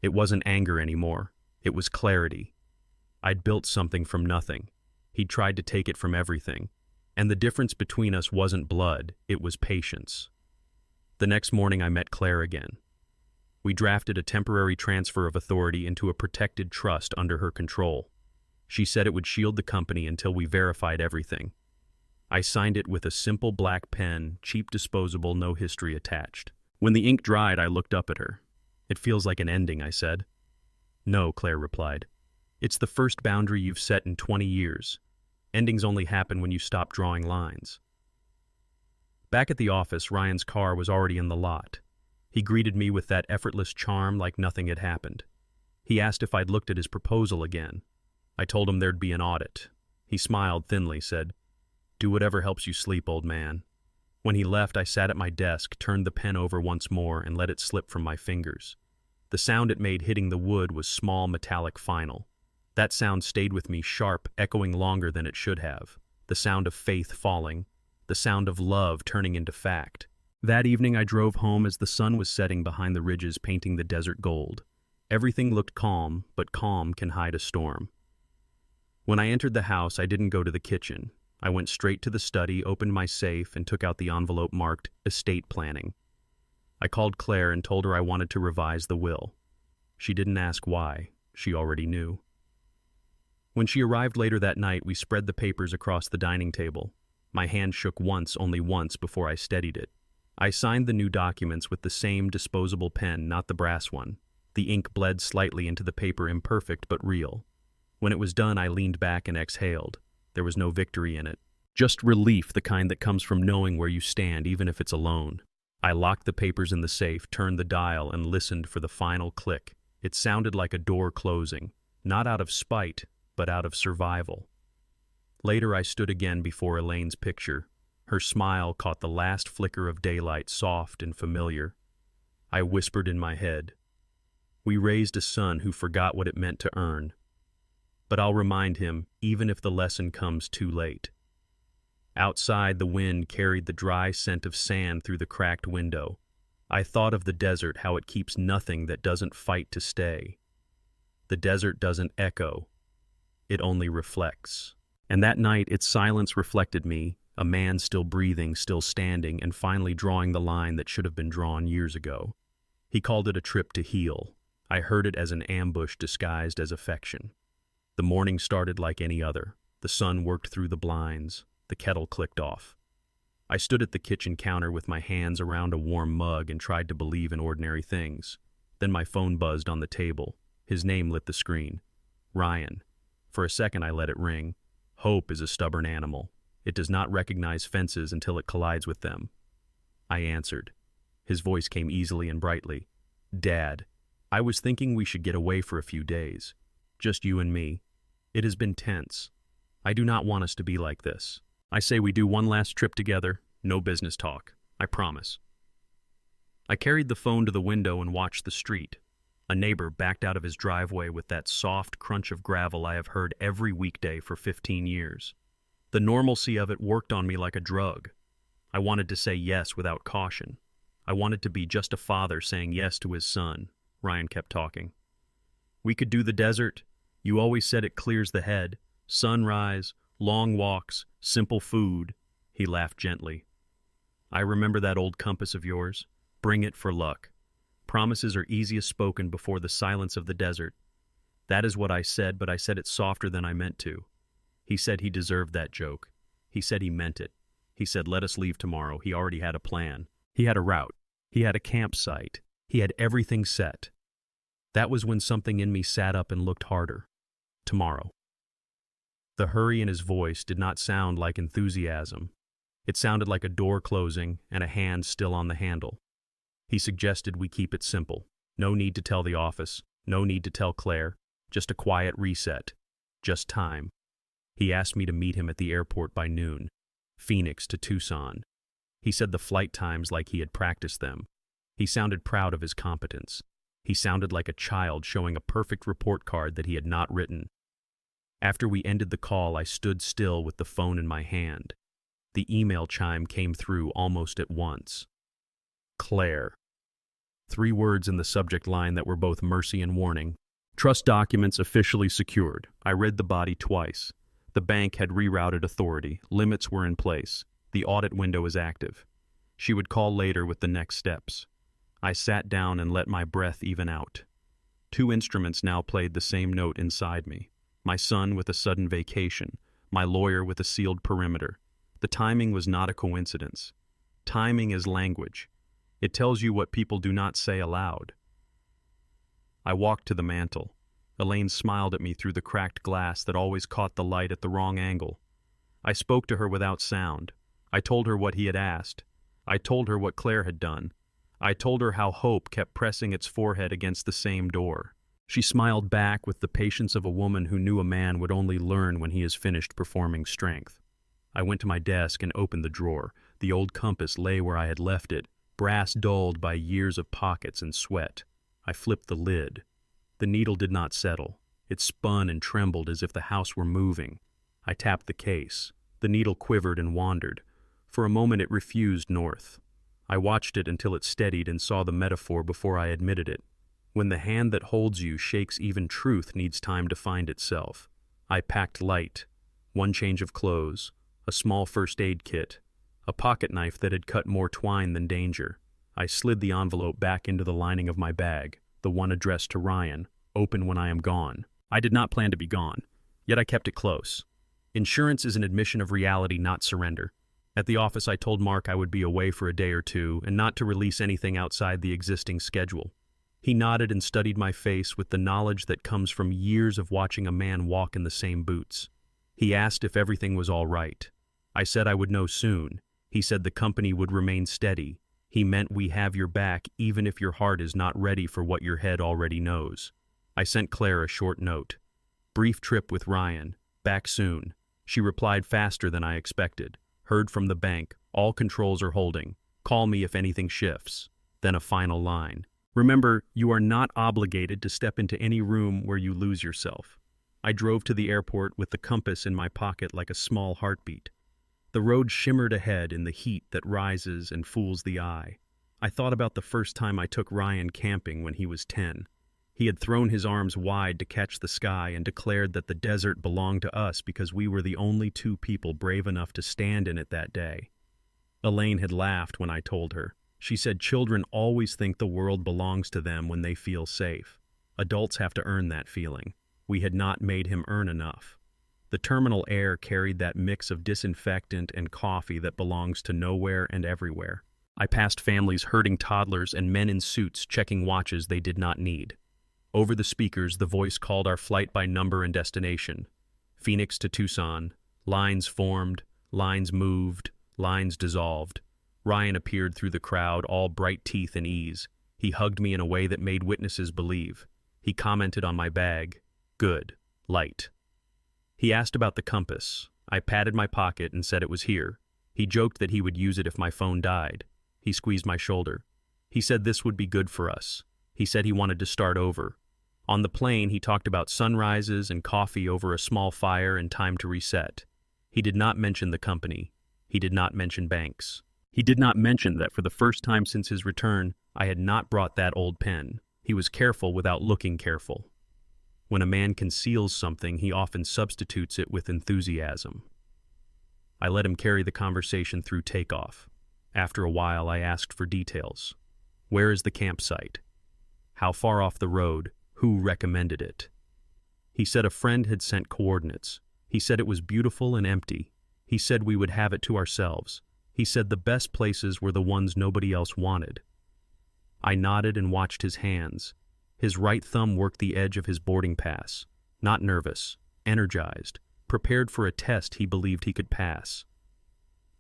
It wasn't anger anymore. It was clarity. I'd built something from nothing. He'd tried to take it from everything. And the difference between us wasn't blood, it was patience. The next morning I met Claire again. We drafted a temporary transfer of authority into a protected trust under her control. She said it would shield the company until we verified everything. I signed it with a simple black pen, cheap, disposable, no history attached. When the ink dried, I looked up at her. "It feels like an ending," I said. "No," Claire replied. "It's the first boundary you've set in 20 years. Endings only happen when you stop drawing lines." Back at the office, Ryan's car was already in the lot. He greeted me with that effortless charm like nothing had happened. He asked if I'd looked at his proposal again. I told him there'd be an audit. He smiled thinly, said, "Do whatever helps you sleep, old man." When he left, I sat at my desk, turned the pen over once more, and let it slip from my fingers. The sound it made hitting the wood was small, metallic, final. That sound stayed with me, sharp, echoing longer than it should have. The sound of faith falling. The sound of love turning into fact. That evening I drove home as the sun was setting behind the ridges, painting the desert gold. Everything looked calm, but calm can hide a storm. When I entered the house, I didn't go to the kitchen. I went straight to the study, opened my safe, and took out the envelope marked estate planning. I called Claire and told her I wanted to revise the will. She didn't ask why. She already knew. When she arrived later that night, we spread the papers across the dining table. My hand shook once, only once, before I steadied it. I signed the new documents with the same disposable pen, not the brass one. The ink bled slightly into the paper, imperfect but real. When it was done, I leaned back and exhaled. There was no victory in it. Just relief, the kind that comes from knowing where you stand, even if it's alone. I locked the papers in the safe, turned the dial, and listened for the final click. It sounded like a door closing, not out of spite, but out of survival. Later, I stood again before Elaine's picture. Her smile caught the last flicker of daylight, soft and familiar. I whispered in my head, "We raised a son who forgot what it meant to earn. But I'll remind him, even if the lesson comes too late." Outside, the wind carried the dry scent of sand through the cracked window. I thought of the desert, how it keeps nothing that doesn't fight to stay. The desert doesn't echo. It only reflects. And that night, its silence reflected me, a man still breathing, still standing, and finally drawing the line that should have been drawn years ago. He called it a trip to heal. I heard it as an ambush disguised as affection. The morning started like any other. The sun worked through the blinds. The kettle clicked off. I stood at the kitchen counter with my hands around a warm mug and tried to believe in ordinary things. Then my phone buzzed on the table. His name lit the screen. Ryan. For a second I let it ring. Hope is a stubborn animal. It does not recognize fences until it collides with them. I answered. His voice came easily and brightly. "Dad, I was thinking we should get away for a few days. Just you and me. It has been tense. I do not want us to be like this. I say we do one last trip together, no business talk. I promise." I carried the phone to the window and watched the street. A neighbor backed out of his driveway with that soft crunch of gravel I have heard every weekday for 15 years. The normalcy of it worked on me like a drug. I wanted to say yes without caution. I wanted to be just a father saying yes to his son. Ryan kept talking. "We could do the desert. You always said it clears the head. Sunrise, long walks, simple food." He laughed gently. "I remember that old compass of yours. Bring it for luck. Promises are easiest spoken before the silence of the desert. That is what I said, but I said it softer than I meant to." He said he deserved that joke. He said he meant it. He said, let us leave tomorrow. He already had a plan. He had a route. He had a campsite. He had everything set. That was when something in me sat up and looked harder. Tomorrow. The hurry in his voice did not sound like enthusiasm. It sounded like a door closing and a hand still on the handle. He suggested we keep it simple. No need to tell the office. No need to tell Claire. Just a quiet reset. Just time. He asked me to meet him at the airport by noon. Phoenix to Tucson. He said the flight times like he had practiced them. He sounded proud of his competence. He sounded like a child showing a perfect report card that he had not written. After we ended the call, I stood still with the phone in my hand. The email chime came through almost at once. Claire. 3 words in the subject line that were both mercy and warning. Trust documents officially secured. I read the body twice. The bank had rerouted authority. Limits were in place. The audit window is active. She would call later with the next steps. I sat down and let my breath even out. 2 instruments now played the same note inside me. My son with a sudden vacation. My lawyer with a sealed perimeter. The timing was not a coincidence. Timing is language. It tells you what people do not say aloud. I walked to the mantel. Elaine smiled at me through the cracked glass that always caught the light at the wrong angle. I spoke to her without sound. I told her what he had asked. I told her what Claire had done. I told her how hope kept pressing its forehead against the same door. She smiled back with the patience of a woman who knew a man would only learn when he is finished performing strength. I went to my desk and opened the drawer. The old compass lay where I had left it, brass dulled by years of pockets and sweat. I flipped the lid. The needle did not settle. It spun and trembled as if the house were moving. I tapped the case. The needle quivered and wandered. For a moment it refused north. I watched it until it steadied and saw the metaphor before I admitted it. When the hand that holds you shakes, even truth needs time to find itself. I packed light. 1 change of clothes, a small first aid kit, a pocket knife that had cut more twine than danger. I slid the envelope back into the lining of my bag, the one addressed to Ryan, open when I am gone. I did not plan to be gone, yet I kept it close. Insurance is an admission of reality, not surrender. At the office, I told Mark I would be away for a day or 2 and not to release anything outside the existing schedule. He nodded and studied my face with the knowledge that comes from years of watching a man walk in the same boots. He asked if everything was all right. I said I would know soon. He said the company would remain steady. He meant we have your back even if your heart is not ready for what your head already knows. I sent Claire a short note. Brief trip with Ryan. Back soon. She replied faster than I expected. Heard from the bank. All controls are holding. Call me if anything shifts. Then a final line. Remember, you are not obligated to step into any room where you lose yourself. I drove to the airport with the compass in my pocket like a small heartbeat. The road shimmered ahead in the heat that rises and fools the eye. I thought about the first time I took Ryan camping when he was 10. He had thrown his arms wide to catch the sky and declared that the desert belonged to us because we were the only 2 people brave enough to stand in it that day. Elaine had laughed when I told her. She said children always think the world belongs to them when they feel safe. Adults have to earn that feeling. We had not made him earn enough. The terminal air carried that mix of disinfectant and coffee that belongs to nowhere and everywhere. I passed families herding toddlers and men in suits checking watches they did not need. Over the speakers, the voice called our flight by number and destination. Phoenix to Tucson. Lines formed, lines moved, lines dissolved. Ryan appeared through the crowd, all bright teeth and ease. He hugged me in a way that made witnesses believe. He commented on my bag. Good. Light. He asked about the compass. I patted my pocket and said it was here. He joked that he would use it if my phone died. He squeezed my shoulder. He said this would be good for us. He said he wanted to start over. On the plane, he talked about sunrises and coffee over a small fire and time to reset. He did not mention the company. He did not mention banks. He did not mention that for the first time since his return, I had not brought that old pen. He was careful without looking careful. When a man conceals something, he often substitutes it with enthusiasm. I let him carry the conversation through takeoff. After a while, I asked for details. Where is the campsite? How far off the road? Who recommended it? He said a friend had sent coordinates. He said it was beautiful and empty. He said we would have it to ourselves. He said the best places were the ones nobody else wanted. I nodded and watched his hands. His right thumb worked the edge of his boarding pass, not nervous, energized, prepared for a test he believed he could pass.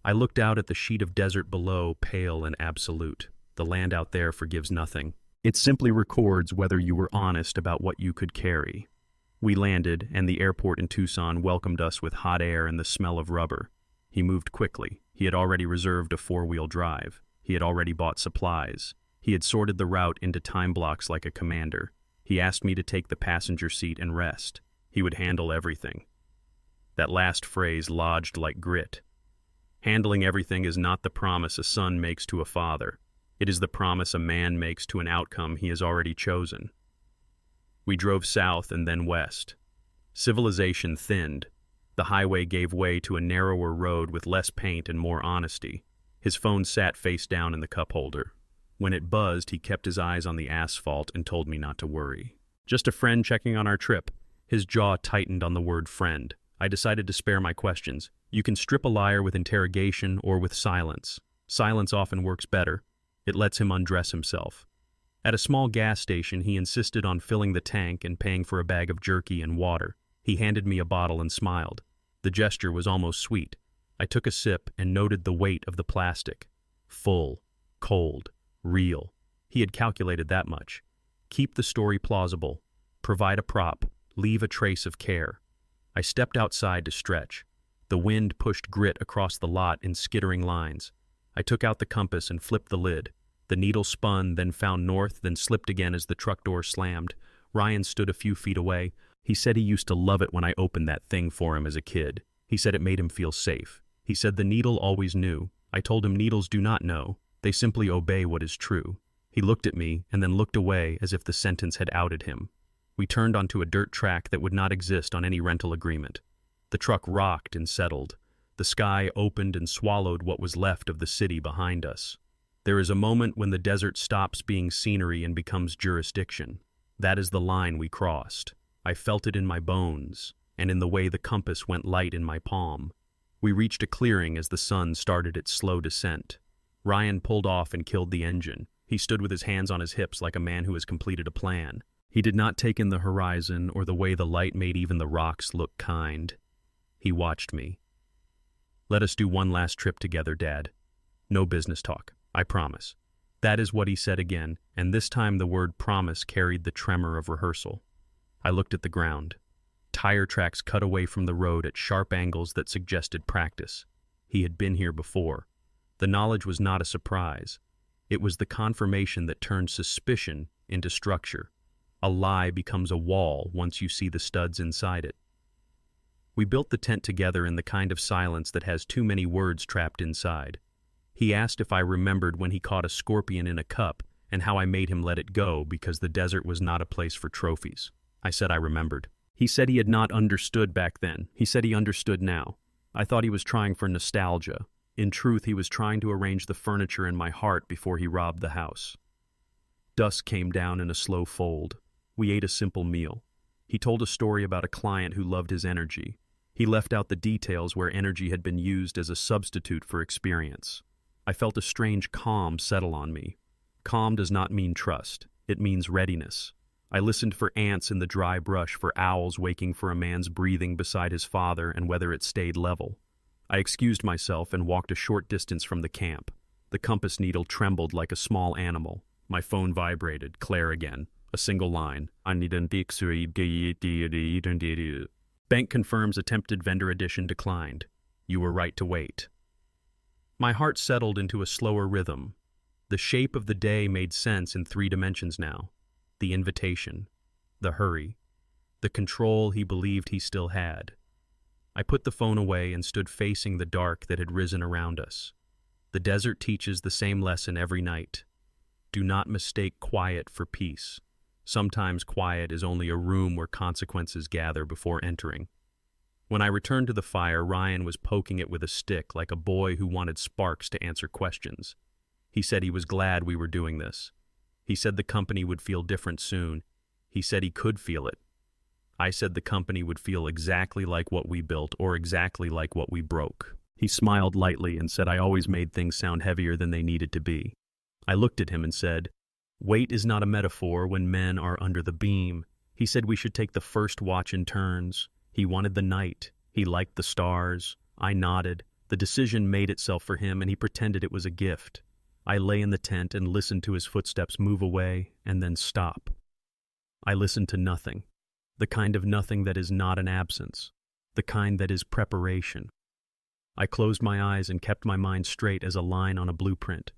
I looked out at the sheet of desert below, pale and absolute. The land out there forgives nothing. It simply records whether you were honest about what you could carry. We landed, and the airport in Tucson welcomed us with hot air and the smell of rubber. He moved quickly. He had already reserved a 4-wheel drive. He had already bought supplies. He had sorted the route into time blocks like a commander. He asked me to take the passenger seat and rest. He would handle everything. That last phrase lodged like grit. Handling everything is not the promise a son makes to a father. It is the promise a man makes to an outcome he has already chosen. We drove south and then west. Civilization thinned. The highway gave way to a narrower road with less paint and more honesty. His phone sat face down in the cup holder. When it buzzed, he kept his eyes on the asphalt and told me not to worry. Just a friend checking on our trip. His jaw tightened on the word friend. I decided to spare my questions. You can strip a liar with interrogation or with silence. Silence often works better. It lets him undress himself. At a small gas station, he insisted on filling the tank and paying for a bag of jerky and water. He handed me a bottle and smiled. The gesture was almost sweet. I took a sip and noted the weight of the plastic. Full, cold, real. He had calculated that much. Keep the story plausible. Provide a prop. Leave a trace of care. I stepped outside to stretch. The wind pushed grit across the lot in skittering lines. I took out the compass and flipped the lid. The needle spun, then found north, then slipped again as the truck door slammed. Ryan stood a few feet away. He said he used to love it when I opened that thing for him as a kid. He said it made him feel safe. He said the needle always knew. I told him needles do not know. They simply obey what is true. He looked at me and then looked away as if the sentence had outed him. We turned onto a dirt track that would not exist on any rental agreement. The truck rocked and settled. The sky opened and swallowed what was left of the city behind us. There is a moment when the desert stops being scenery and becomes jurisdiction. That is the line we crossed. I felt it in my bones, and in the way the compass went light in my palm. We reached a clearing as the sun started its slow descent. Ryan pulled off and killed the engine. He stood with his hands on his hips like a man who has completed a plan. He did not take in the horizon or the way the light made even the rocks look kind. He watched me. Let us do one last trip together, Dad. No business talk, I promise. That is what he said again, and this time the word promise carried the tremor of rehearsal. I looked at the ground. Tire tracks cut away from the road at sharp angles that suggested practice. He had been here before. The knowledge was not a surprise. It was the confirmation that turned suspicion into structure. A lie becomes a wall once you see the studs inside it. We built the tent together in the kind of silence that has too many words trapped inside. He asked if I remembered when he caught a scorpion in a cup and how I made him let it go because the desert was not a place for trophies. I said I remembered. He said he had not understood back then. He said he understood now. I thought he was trying for nostalgia. In truth, he was trying to arrange the furniture in my heart before he robbed the house. Dusk came down in a slow fold. We ate a simple meal. He told a story about a client who loved his energy. He left out the details where energy had been used as a substitute for experience. I felt a strange calm settle on me. Calm does not mean trust. It means readiness. I listened for ants in the dry brush, for owls waking for a man's breathing beside his father and whether it stayed level. I excused myself and walked a short distance from the camp. The compass needle trembled like a small animal. My phone vibrated. Claire again. A single line. Bank confirms attempted vendor addition declined. You were right to wait. My heart settled into a slower rhythm. The shape of the day made sense in 3 dimensions now. The invitation, the hurry, the control he believed he still had. I put the phone away and stood facing the dark that had risen around us. The desert teaches the same lesson every night. Do not mistake quiet for peace. Sometimes quiet is only a room where consequences gather before entering. When I returned to the fire, Ryan was poking it with a stick like a boy who wanted sparks to answer questions. He said he was glad we were doing this. He said the company would feel different soon. He said he could feel it. I said the company would feel exactly like what we built or exactly like what we broke. He smiled lightly and said I always made things sound heavier than they needed to be. I looked at him and said, "Weight is not a metaphor when men are under the beam." He said we should take the first watch in turns. He wanted the night. He liked the stars. I nodded. The decision made itself for him, and he pretended it was a gift. I lay in the tent and listened to his footsteps move away and then stop. I listened to nothing. The kind of nothing that is not an absence. The kind that is preparation. I closed my eyes and kept my mind straight as a line on a blueprint.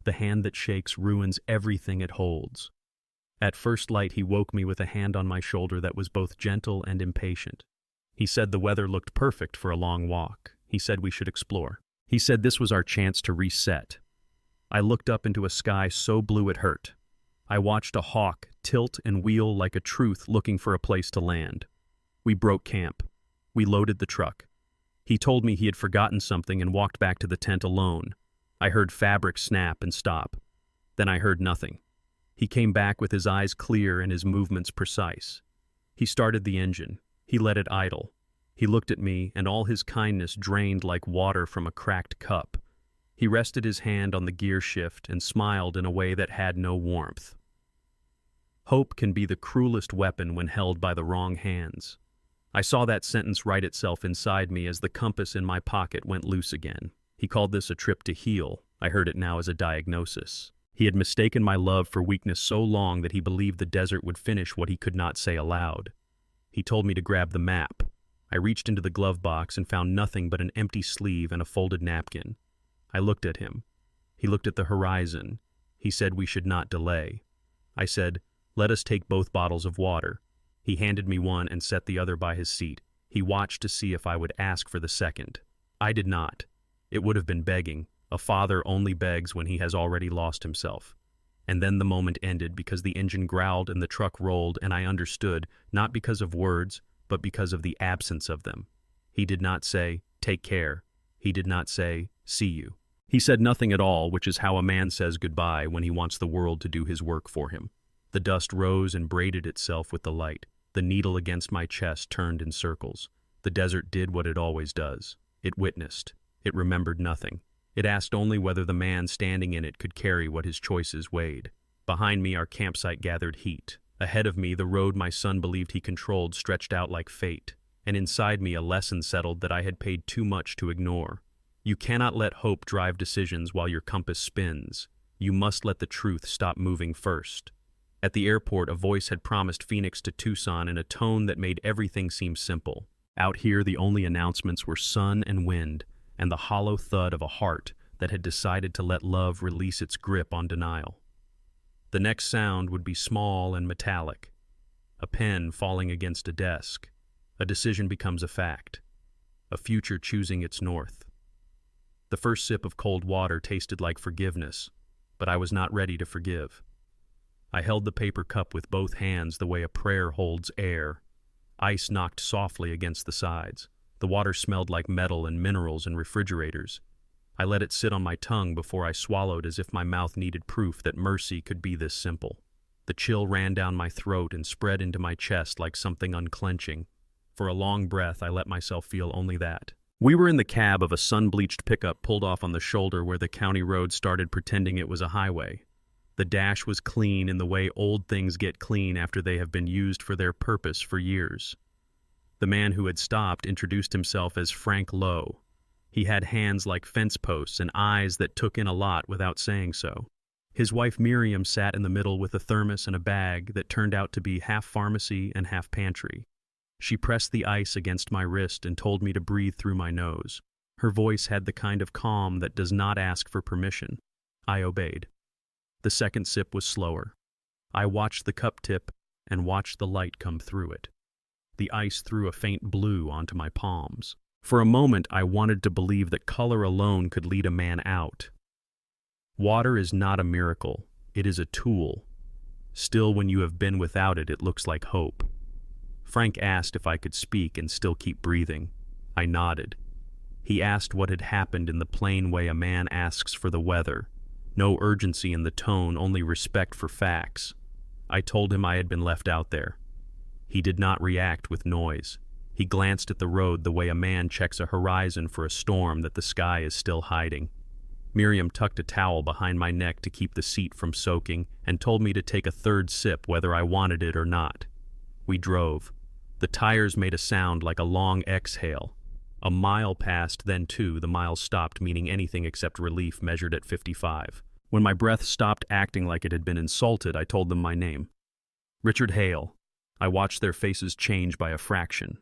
The hand that shakes ruins everything it holds. At first light, he woke me with a hand on my shoulder that was both gentle and impatient. He said the weather looked perfect for a long walk. He said we should explore. He said this was our chance to reset. I looked up into a sky so blue it hurt. I watched a hawk tilt and wheel like a truth looking for a place to land. We broke camp. We loaded the truck. He told me he had forgotten something and walked back to the tent alone. I heard fabric snap and stop. Then I heard nothing. He came back with his eyes clear and his movements precise. He started the engine. He let it idle. He looked at me, and all his kindness drained like water from a cracked cup. He rested his hand on the gear shift and smiled in a way that had no warmth. Hope can be the cruelest weapon when held by the wrong hands. I saw that sentence write itself inside me as the compass in my pocket went loose again. He called this a trip to heal. I heard it now as a diagnosis. He had mistaken my love for weakness so long that he believed the desert would finish what he could not say aloud. He told me to grab the map. I reached into the glove box and found nothing but an empty sleeve and a folded napkin. I looked at him. He looked at the horizon. He said we should not delay. I said, "Let us take both bottles of water." He handed me one and set the other by his seat. He watched to see if I would ask for the second. I did not. It would have been begging. A father only begs when he has already lost himself. And then the moment ended because the engine growled and the truck rolled, and I understood, not because of words, but because of the absence of them. He did not say, "Take care." He did not say, "See you." He said nothing at all, which is how a man says goodbye when he wants the world to do his work for him. The dust rose and braided itself with the light. The needle against my chest turned in circles. The desert did what it always does. It witnessed. It remembered nothing. It asked only whether the man standing in it could carry what his choices weighed. Behind me, our campsite gathered heat. Ahead of me, the road my son believed he controlled stretched out like fate. And inside me, a lesson settled that I had paid too much to ignore. You cannot let hope drive decisions while your compass spins. You must let the truth stop moving first. At the airport, a voice had promised Phoenix to Tucson in a tone that made everything seem simple. Out here, the only announcements were sun and wind, and the hollow thud of a heart that had decided to let love release its grip on denial. The next sound would be small and metallic. A pen falling against a desk. A decision becomes a fact. A future choosing its north. The first sip of cold water tasted like forgiveness, but I was not ready to forgive. I held the paper cup with both hands the way a prayer holds air. Ice knocked softly against the sides. The water smelled like metal and minerals and refrigerators. I let it sit on my tongue before I swallowed as if my mouth needed proof that mercy could be this simple. The chill ran down my throat and spread into my chest like something unclenching. For a long breath, I let myself feel only that. We were in the cab of a sun-bleached pickup pulled off on the shoulder where the county road started pretending it was a highway. The dash was clean in the way old things get clean after they have been used for their purpose for years. The man who had stopped introduced himself as Frank Lowe. He had hands like fence posts and eyes that took in a lot without saying so. His wife Miriam sat in the middle with a thermos and a bag that turned out to be half pharmacy and half pantry. She pressed the ice against my wrist and told me to breathe through my nose. Her voice had the kind of calm that does not ask for permission. I obeyed. The second sip was slower. I watched the cup tip and watched the light come through it. The ice threw a faint blue onto my palms. For a moment, I wanted to believe that color alone could lead a man out. Water is not a miracle. It is a tool. Still, when you have been without it, it looks like hope. Frank asked if I could speak and still keep breathing. I nodded. He asked what had happened in the plain way a man asks for the weather. No urgency in the tone, only respect for facts. I told him I had been left out there. He did not react with noise. He glanced at the road the way a man checks a horizon for a storm that the sky is still hiding. Miriam tucked a towel behind my neck to keep the seat from soaking and told me to take a third sip whether I wanted it or not. We drove. The tires made a sound like a long exhale. A mile passed, then two. The miles stopped, meaning anything except relief, measured at 55. When my breath stopped acting like it had been insulted, I told them my name. Richard Hale. I watched their faces change by a fraction.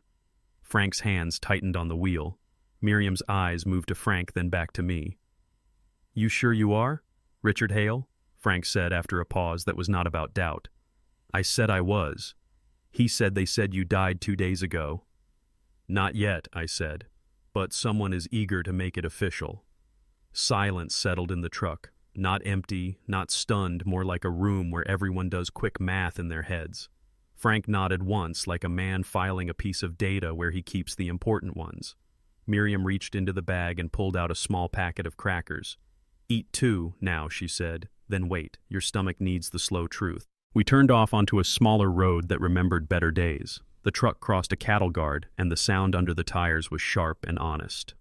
Frank's hands tightened on the wheel. Miriam's eyes moved to Frank, then back to me. "You sure you are, Richard Hale?" Frank said after a pause that was not about doubt. I said I was. He said they said you died 2 days ago. "Not yet," I said, "but someone is eager to make it official." Silence settled in the truck, not empty, not stunned, more like a room where everyone does quick math in their heads. Frank nodded once, like a man filing a piece of data where he keeps the important ones. Miriam reached into the bag and pulled out a small packet of crackers. "Eat 2 now," she said. "Then wait. Your stomach needs the slow truth." We turned off onto a smaller road that remembered better days. The truck crossed a cattle guard, and the sound under the tires was sharp and honest.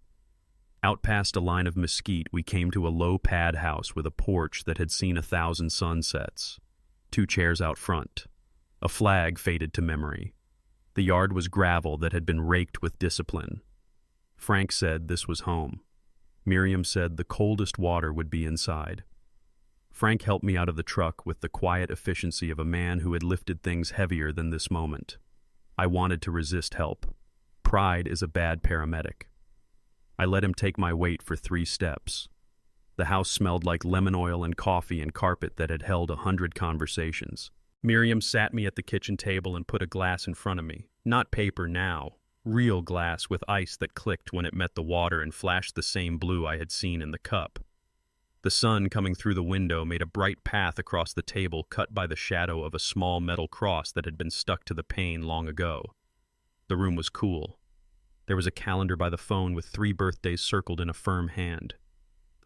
Out past a line of mesquite, we came to a low pad house with a porch that had seen 1,000 sunsets. 2 chairs out front. A flag faded to memory. The yard was gravel that had been raked with discipline. Frank said this was home. Miriam said the coldest water would be inside. Frank helped me out of the truck with the quiet efficiency of a man who had lifted things heavier than this moment. I wanted to resist help. Pride is a bad paramedic. I let him take my weight for 3 steps. The house smelled like lemon oil and coffee and carpet that had held 100 conversations. Miriam sat me at the kitchen table and put a glass in front of me. Not paper now. Real glass with ice that clicked when it met the water and flashed the same blue I had seen in the cup. The sun coming through the window made a bright path across the table cut by the shadow of a small metal cross that had been stuck to the pane long ago. The room was cool. There was a calendar by the phone with 3 birthdays circled in a firm hand.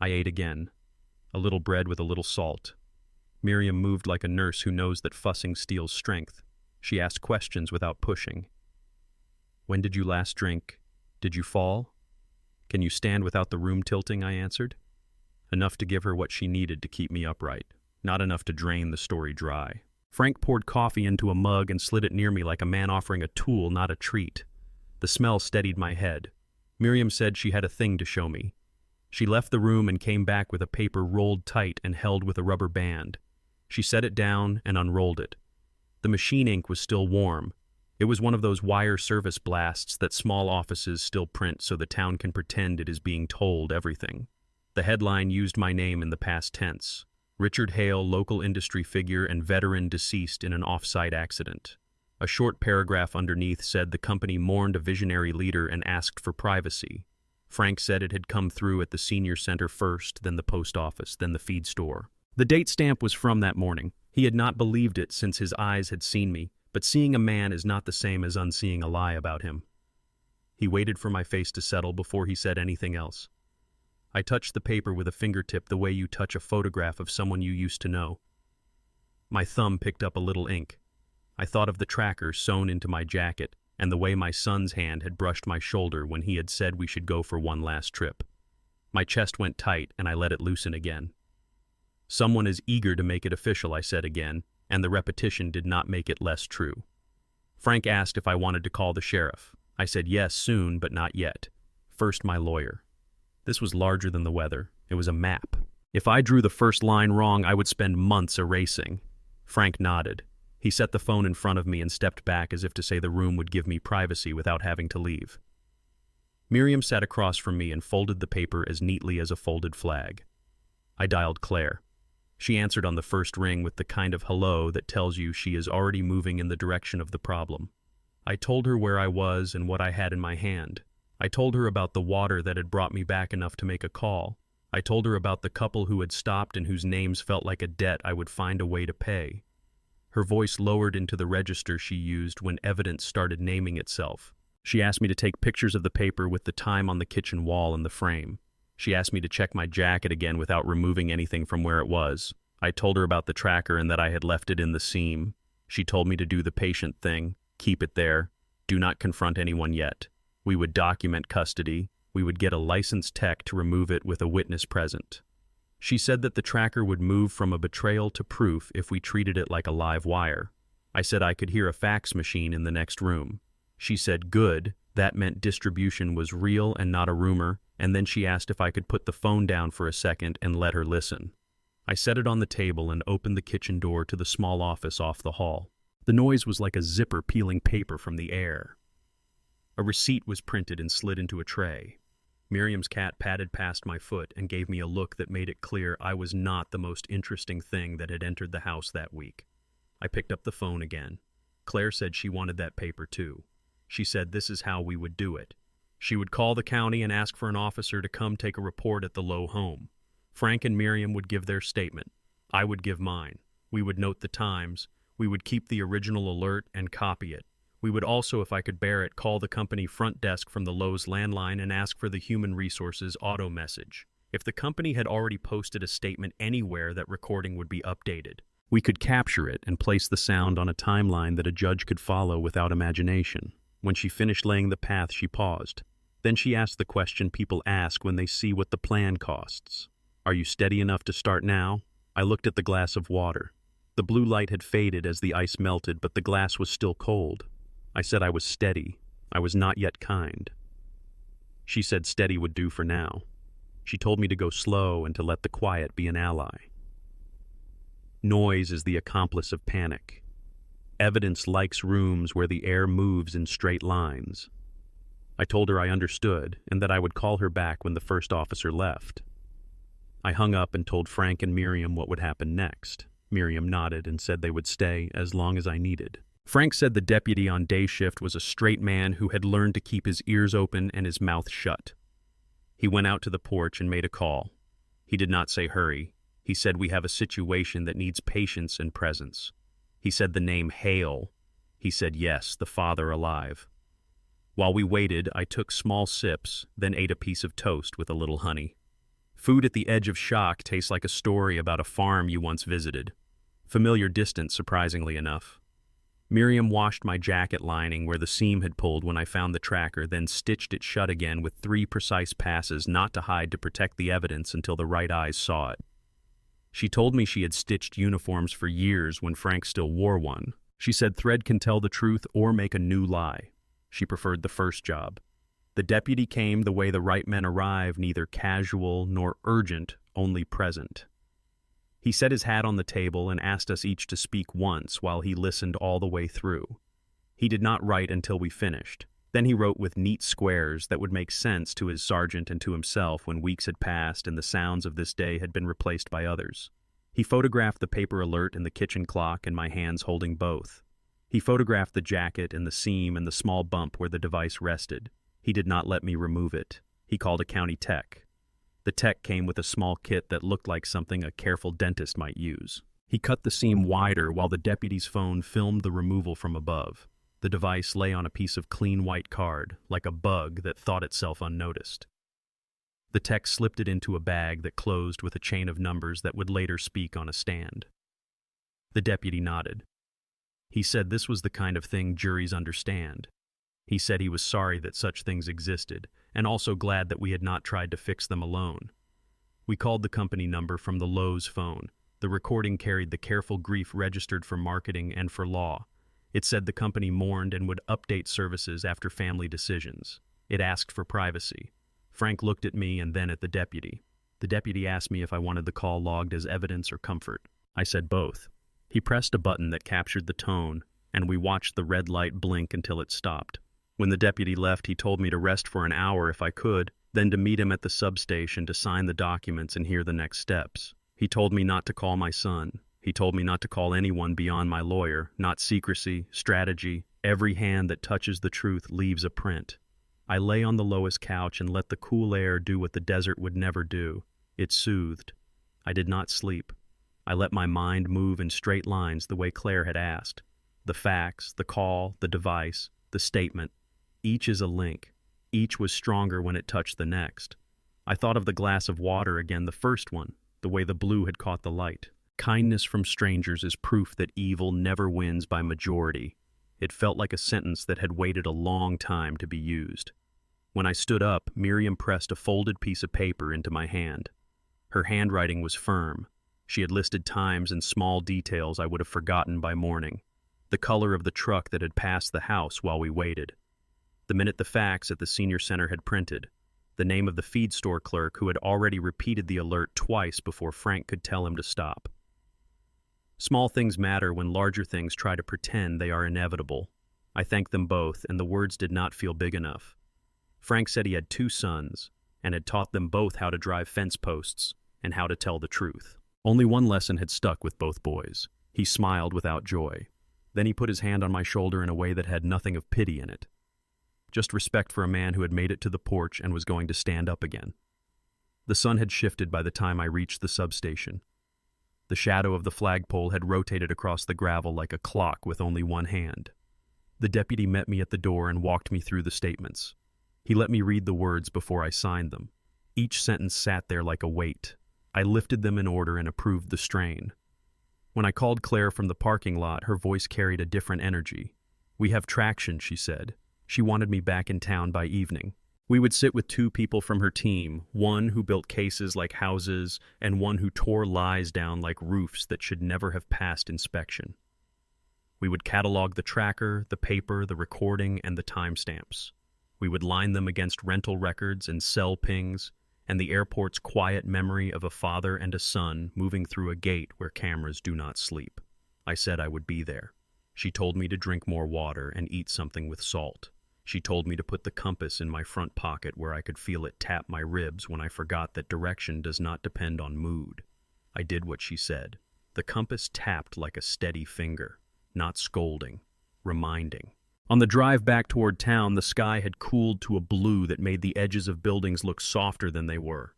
I ate again. A little bread with a little salt. Miriam moved like a nurse who knows that fussing steals strength. She asked questions without pushing. "When did you last drink? Did you fall?" "Can you stand without the room tilting?" I answered. Enough to give her what she needed to keep me upright, not enough to drain the story dry. Frank poured coffee into a mug and slid it near me like a man offering a tool, not a treat. The smell steadied my head. Miriam said she had a thing to show me. She left the room and came back with a paper rolled tight and held with a rubber band. She set it down and unrolled it. The machine ink was still warm. It was one of those wire service blasts that small offices still print so the town can pretend it is being told everything. The headline used my name in the past tense. Richard Hale, local industry figure and veteran, deceased in an off-site accident. A short paragraph underneath said the company mourned a visionary leader and asked for privacy. Frank said it had come through at the senior center first, then the post office, then the feed store. The date stamp was from that morning. He had not believed it since his eyes had seen me, but seeing a man is not the same as unseeing a lie about him. He waited for my face to settle before he said anything else. I touched the paper with a fingertip the way you touch a photograph of someone you used to know. My thumb picked up a little ink. I thought of the tracker sewn into my jacket and the way my son's hand had brushed my shoulder when he had said we should go for one last trip. My chest went tight and I let it loosen again. "Someone is eager to make it official," I said again, and the repetition did not make it less true. Frank asked if I wanted to call the sheriff. I said yes, soon, but not yet. First, my lawyer. This was larger than the weather. It was a map. If I drew the first line wrong, I would spend months erasing. Frank nodded. He set the phone in front of me and stepped back as if to say the room would give me privacy without having to leave. Miriam sat across from me and folded the paper as neatly as a folded flag. I dialed Claire. She answered on the first ring with the kind of hello that tells you she is already moving in the direction of the problem. I told her where I was and what I had in my hand. I told her about the water that had brought me back enough to make a call. I told her about the couple who had stopped and whose names felt like a debt I would find a way to pay. Her voice lowered into the register she used when evidence started naming itself. She asked me to take pictures of the paper with the time on the kitchen wall and the frame. She asked me to check my jacket again without removing anything from where it was. I told her about the tracker and that I had left it in the seam. She told me to do the patient thing, keep it there. Do not confront anyone yet. We would document custody. We would get a licensed tech to remove it with a witness present. She said that the tracker would move from a betrayal to proof if we treated it like a live wire. I said I could hear a fax machine in the next room. She said, good, that meant distribution was real and not a rumor, and then she asked if I could put the phone down for a second and let her listen. I set it on the table and opened the kitchen door to the small office off the hall. The noise was like a zipper peeling paper from the air. A receipt was printed and slid into a tray. Miriam's cat padded past my foot and gave me a look that made it clear I was not the most interesting thing that had entered the house that week. I picked up the phone again. Claire said she wanted that paper too. She said this is how we would do it. She would call the county and ask for an officer to come take a report at the Lowe home. Frank and Miriam would give their statement. I would give mine. We would note the times. We would keep the original alert and copy it. We would also, if I could bear it, call the company front desk from the Lowe's landline and ask for the human resources auto message. If the company had already posted a statement anywhere, that recording would be updated. We could capture it and place the sound on a timeline that a judge could follow without imagination. When she finished laying the path, she paused. Then she asked the question people ask when they see what the plan costs. Are you steady enough to start now? I looked at the glass of water. The blue light had faded as the ice melted, but the glass was still cold. I said I was steady. I was not yet kind. She said steady would do for now. She told me to go slow and to let the quiet be an ally. Noise is the accomplice of panic. Evidence likes rooms where the air moves in straight lines. I told her I understood and that I would call her back when the first officer left. I hung up and told Frank and Miriam what would happen next. Miriam nodded and said they would stay as long as I needed. Frank said the deputy on day shift was a straight man who had learned to keep his ears open and his mouth shut. He went out to the porch and made a call. He did not say hurry. He said we have a situation that needs patience and presence. He said the name Hale. He said yes, the father alive. While we waited, I took small sips, then ate a piece of toast with a little honey. Food at the edge of shock tastes like a story about a farm you once visited. Familiar distance, surprisingly enough. Miriam washed my jacket lining where the seam had pulled when I found the tracker, then stitched it shut again with 3 precise passes, not to hide, to protect the evidence until the right eyes saw it. She told me she had stitched uniforms for years when Frank still wore one. She said thread can tell the truth or make a new lie. She preferred the first job. The deputy came the way the right men arrive, neither casual nor urgent, only present. He set his hat on the table and asked us each to speak once while he listened all the way through. He did not write until we finished. Then he wrote with neat squares that would make sense to his sergeant and to himself when weeks had passed and the sounds of this day had been replaced by others. He photographed the paper alert and the kitchen clock and my hands holding both. He photographed the jacket and the seam and the small bump where the device rested. He did not let me remove it. He called a county tech. The tech came with a small kit that looked like something a careful dentist might use. He cut the seam wider while the deputy's phone filmed the removal from above. The device lay on a piece of clean white card, like a bug that thought itself unnoticed. The tech slipped it into a bag that closed with a chain of numbers that would later speak on a stand. The deputy nodded. He said this was the kind of thing juries understand. He said he was sorry that such things existed, and also glad that we had not tried to fix them alone. We called the company number from the Lowe's phone. The recording carried the careful grief registered for marketing and for law. It said the company mourned and would update services after family decisions. It asked for privacy. Frank looked at me and then at the deputy. The deputy asked me if I wanted the call logged as evidence or comfort. I said both. He pressed a button that captured the tone, and we watched the red light blink until it stopped. When the deputy left, he told me to rest for an hour if I could, then to meet him at the substation to sign the documents and hear the next steps. He told me not to call my son. He told me not to call anyone beyond my lawyer, not secrecy, strategy. Every hand that touches the truth leaves a print. I lay on the lowest couch and let the cool air do what the desert would never do. It soothed. I did not sleep. I let my mind move in straight lines the way Claire had asked. The facts, the call, the device, the statement. Each is a link. Each was stronger when it touched the next. I thought of the glass of water again, the first one, the way the blue had caught the light. Kindness from strangers is proof that evil never wins by majority. It felt like a sentence that had waited a long time to be used. When I stood up, Miriam pressed a folded piece of paper into my hand. Her handwriting was firm. She had listed times and small details I would have forgotten by morning. The color of the truck that had passed the house while we waited. The minute the fax at the senior center had printed. The name of the feed store clerk who had already repeated the alert twice before Frank could tell him to stop. Small things matter when larger things try to pretend they are inevitable. I thanked them both, and the words did not feel big enough. Frank said he had 2 sons, and had taught them both how to drive fence posts and how to tell the truth. Only one lesson had stuck with both boys. He smiled without joy. Then he put his hand on my shoulder in a way that had nothing of pity in it. Just respect for a man who had made it to the porch and was going to stand up again. The sun had shifted by the time I reached the substation. The shadow of the flagpole had rotated across the gravel like a clock with only one hand. The deputy met me at the door and walked me through the statements. He let me read the words before I signed them. Each sentence sat there like a weight. I lifted them in order and approved the strain. When I called Claire from the parking lot, her voice carried a different energy. "We have traction," she said. She wanted me back in town by evening. We would sit with 2 people from her team, one who built cases like houses and one who tore lies down like roofs that should never have passed inspection. We would catalog the tracker, the paper, the recording, and the timestamps. We would line them against rental records and cell pings, and the airport's quiet memory of a father and a son moving through a gate where cameras do not sleep. I said I would be there. She told me to drink more water and eat something with salt. She told me to put the compass in my front pocket where I could feel it tap my ribs when I forgot that direction does not depend on mood. I did what she said. The compass tapped like a steady finger, not scolding, reminding. On the drive back toward town, the sky had cooled to a blue that made the edges of buildings look softer than they were.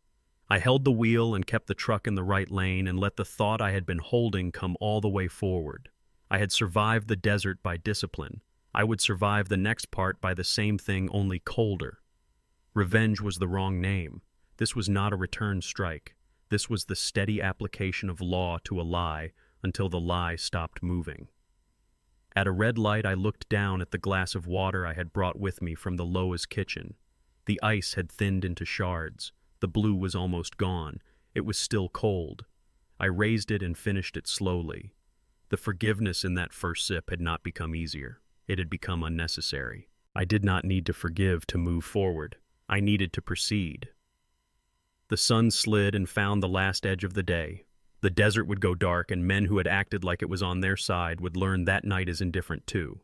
I held the wheel and kept the truck in the right lane and let the thought I had been holding come all the way forward. I had survived the desert by discipline. I would survive the next part by the same thing, only colder. Revenge was the wrong name. This was not a return strike. This was the steady application of law to a lie until the lie stopped moving. At a red light, I looked down at the glass of water I had brought with me from the Loa's kitchen. The ice had thinned into shards. The blue was almost gone. It was still cold. I raised it and finished it slowly. The forgiveness in that first sip had not become easier. It had become unnecessary. I did not need to forgive to move forward. I needed to proceed. The sun slid and found the last edge of the day. The desert would go dark, and men who had acted like it was on their side would learn that night is indifferent too.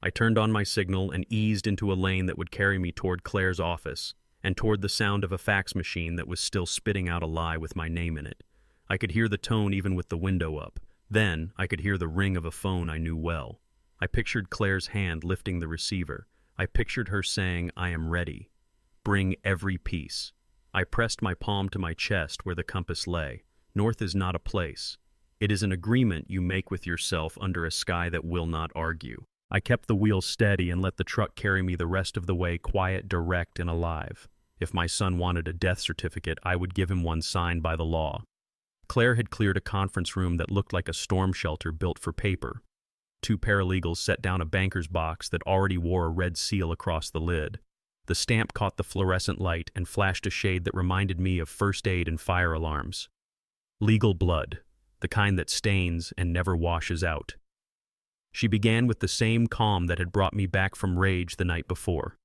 I turned on my signal and eased into a lane that would carry me toward Claire's office, and toward the sound of a fax machine that was still spitting out a lie with my name in it. I could hear the tone even with the window up. Then I could hear the ring of a phone I knew well. I pictured Claire's hand lifting the receiver. I pictured her saying, "I am ready. Bring every piece." I pressed my palm to my chest where the compass lay. North is not a place. It is an agreement you make with yourself under a sky that will not argue. I kept the wheel steady and let the truck carry me the rest of the way, quiet, direct, and alive. If my son wanted a death certificate, I would give him one signed by the law. Claire had cleared a conference room that looked like a storm shelter built for paper. 2 paralegals set down a banker's box that already wore a red seal across the lid. The stamp caught the fluorescent light and flashed a shade that reminded me of first aid and fire alarms. Legal blood, the kind that stains and never washes out. She began with the same calm that had brought me back from rage the night before.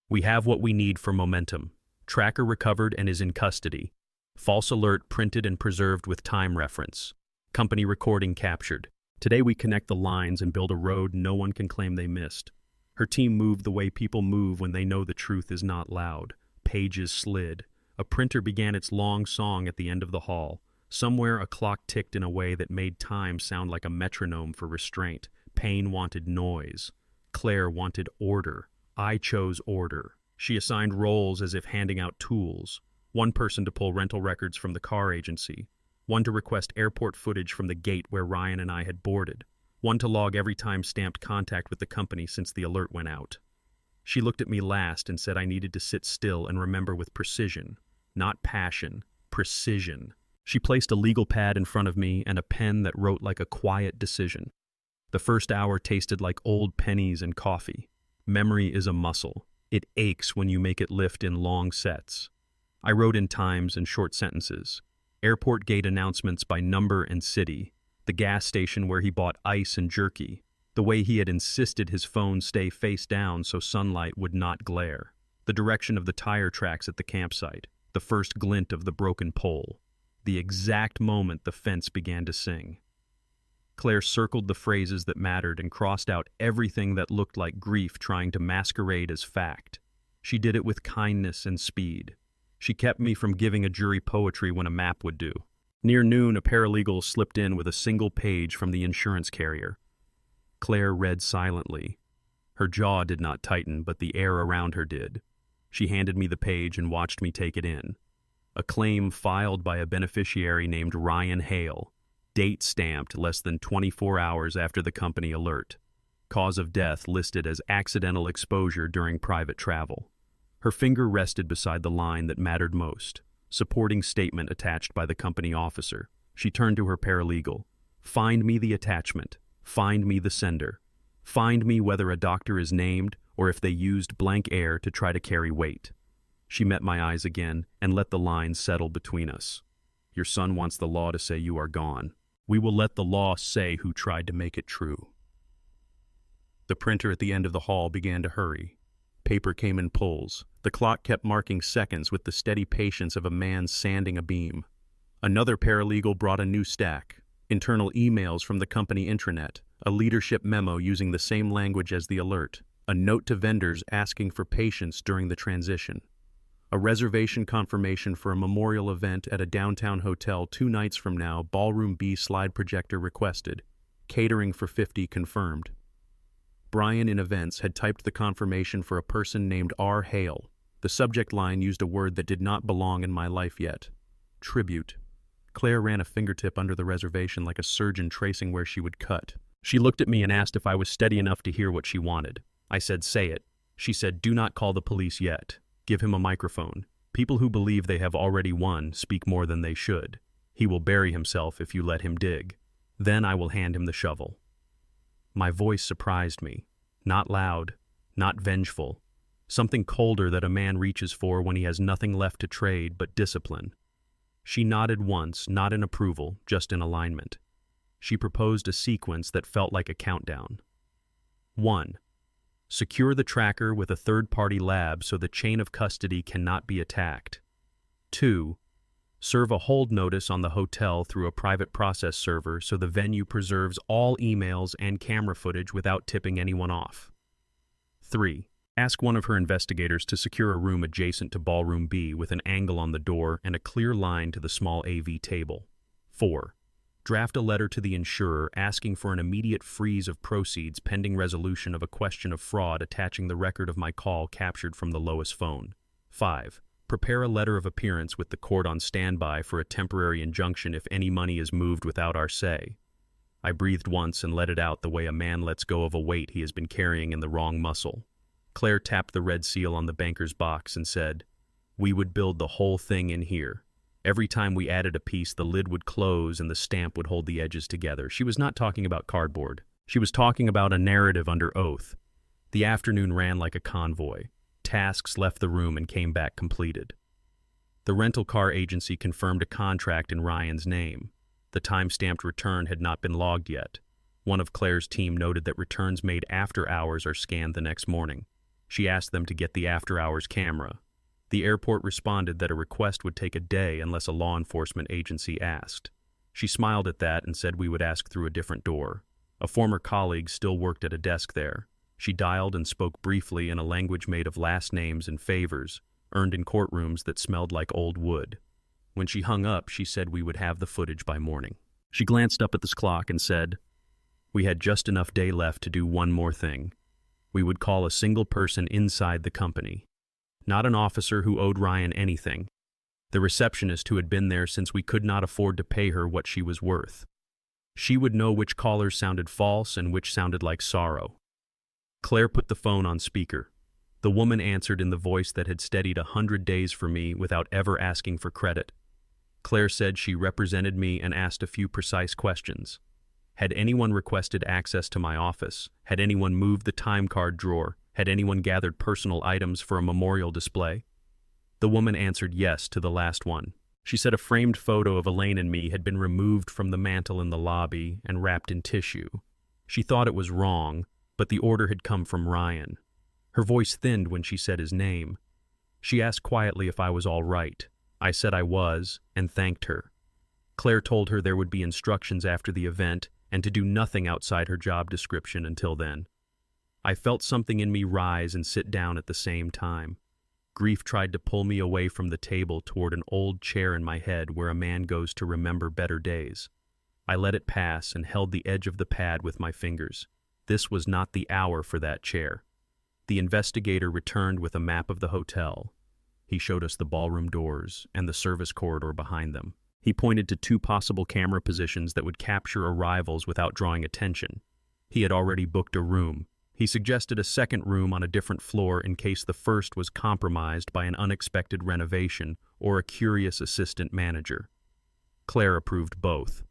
"We have what we need for momentum. Tracker recovered and is in custody. False alert printed and preserved with time reference. Company recording captured. Today we connect the lines and build a road no one can claim they missed." Her team moved the way people move when they know the truth is not loud. Pages slid. A printer began its long song at the end of the hall. Somewhere a clock ticked in a way that made time sound like a metronome for restraint. Payne wanted noise. Claire wanted order. I chose order. She assigned roles as if handing out tools. One person to pull rental records from the car agency. One to request airport footage from the gate where Ryan and I had boarded. One to log every time stamped contact with the company since the alert went out. She looked at me last and said I needed to sit still and remember with precision. Not passion. Precision. She placed a legal pad in front of me and a pen that wrote like a quiet decision. The first hour tasted like old pennies and coffee. Memory is a muscle. It aches when you make it lift in long sets. I wrote in times and short sentences. Airport gate announcements by number and city. The gas station where he bought ice and jerky. The way he had insisted his phone stay face down so sunlight would not glare. The direction of the tire tracks at the campsite. The first glint of the broken pole. The exact moment the fence began to sing. Claire circled the phrases that mattered and crossed out everything that looked like grief trying to masquerade as fact. She did it with kindness and speed. She kept me from giving a jury poetry when a map would do. Near noon, a paralegal slipped in with a single page from the insurance carrier. Claire read silently. Her jaw did not tighten, but the air around her did. She handed me the page and watched me take it in. A claim filed by a beneficiary named Ryan Hale. Date stamped less than 24 hours after the company alert. Cause of death listed as accidental exposure during private travel. Her finger rested beside the line that mattered most. Supporting statement attached by the company officer. She turned to her paralegal. Find me the attachment. Find me the sender. Find me whether a doctor is named or if they used blank air to try to carry weight. She met my eyes again and let the line settle between us. Your son wants the law to say you are gone. We will let the law say who tried to make it true. The printer at the end of the hall began to hurry. Paper came in pulls. The clock kept marking seconds with the steady patience of a man sanding a beam. Another paralegal brought a new stack. Internal emails from the company intranet, a leadership memo using the same language as the alert, a note to vendors asking for patience during the transition, a reservation confirmation for a memorial event at a downtown hotel 2 nights from now, Ballroom B slide projector requested, catering for 50 confirmed. Brian in events had typed the confirmation for a person named R. Hale. The subject line used a word that did not belong in my life yet. Tribute. Claire ran a fingertip under the reservation like a surgeon tracing where she would cut. She looked at me and asked if I was steady enough to hear what she wanted. I said, say it. She said, do not call the police yet. Give him a microphone. People who believe they have already won speak more than they should. He will bury himself if you let him dig. Then I will hand him the shovel. My voice surprised me. Not loud, not vengeful. Something colder that a man reaches for when he has nothing left to trade but discipline. She nodded once, not in approval, just in alignment. She proposed a sequence that felt like a countdown. 1. Secure the tracker with a third-party lab so the chain of custody cannot be attacked. 2. Serve a hold notice on the hotel through a private process server so the venue preserves all emails and camera footage without tipping anyone off. 3. Ask one of her investigators to secure a room adjacent to Ballroom B with an angle on the door and a clear line to the small AV table. 4. Draft a letter to the insurer asking for an immediate freeze of proceeds pending resolution of a question of fraud attaching the record of my call captured from the Lois phone. 5. Prepare a letter of appearance with the court on standby for a temporary injunction if any money is moved without our say. I breathed once and let it out the way a man lets go of a weight he has been carrying in the wrong muscle. Claire tapped the red seal on the banker's box and said, we would build the whole thing in here. Every time we added a piece, the lid would close and the stamp would hold the edges together. She was not talking about cardboard. She was talking about a narrative under oath. The afternoon ran like a convoy. Tasks left the room and came back completed. The rental car agency confirmed a contract in Ryan's name. The time-stamped return had not been logged yet. One of Claire's team noted that returns made after hours are scanned the next morning. She asked them to get the after-hours camera. The airport responded that a request would take a day unless a law enforcement agency asked. She smiled at that and said we would ask through a different door. A former colleague still worked at a desk there. She dialed and spoke briefly in a language made of last names and favors, earned in courtrooms that smelled like old wood. When she hung up, she said we would have the footage by morning. She glanced up at the clock and said, we had just enough day left to do one more thing. We would call a single person inside the company. Not an officer who owed Ryan anything. The receptionist who had been there since we could not afford to pay her what she was worth. She would know which callers sounded false and which sounded like sorrow. Claire put the phone on speaker. The woman answered in the voice that had steadied 100 days for me without ever asking for credit. Claire said she represented me and asked a few precise questions. Had anyone requested access to my office? Had anyone moved the time card drawer? Had anyone gathered personal items for a memorial display? The woman answered yes to the last one. She said a framed photo of Elaine and me had been removed from the mantel in the lobby and wrapped in tissue. She thought it was wrong, but the order had come from Ryan. Her voice thinned when she said his name. She asked quietly if I was all right. I said I was, and thanked her. Claire told her there would be instructions after the event and to do nothing outside her job description until then. I felt something in me rise and sit down at the same time. Grief tried to pull me away from the table toward an old chair in my head where a man goes to remember better days. I let it pass and held the edge of the pad with my fingers. This was not the hour for that chair. The investigator returned with a map of the hotel. He showed us the ballroom doors and the service corridor behind them. He pointed to 2 possible camera positions that would capture arrivals without drawing attention. He had already booked a room. He suggested a second room on a different floor in case the first was compromised by an unexpected renovation or a curious assistant manager. Claire approved both.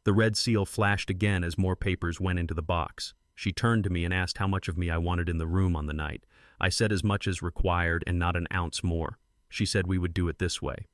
The red seal flashed again as more papers went into the box. She turned to me and asked how much of me I wanted in the room on the night. I said as much as required and not an ounce more. She said we would do it this way.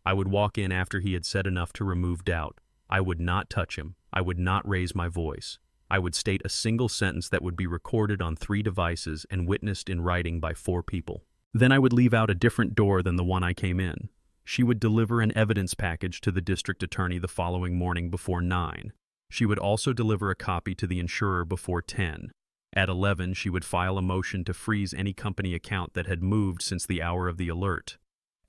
I would walk in after he had said enough to remove doubt. I would not touch him. I would not raise my voice. I would state a single sentence that would be recorded on 3 devices and witnessed in writing by 4 people. Then I would leave out a different door than the one I came in. She would deliver an evidence package to the district attorney the following morning before 9. She would also deliver a copy to the insurer before 10. At 11, she would file a motion to freeze any company account that had moved since the hour of the alert.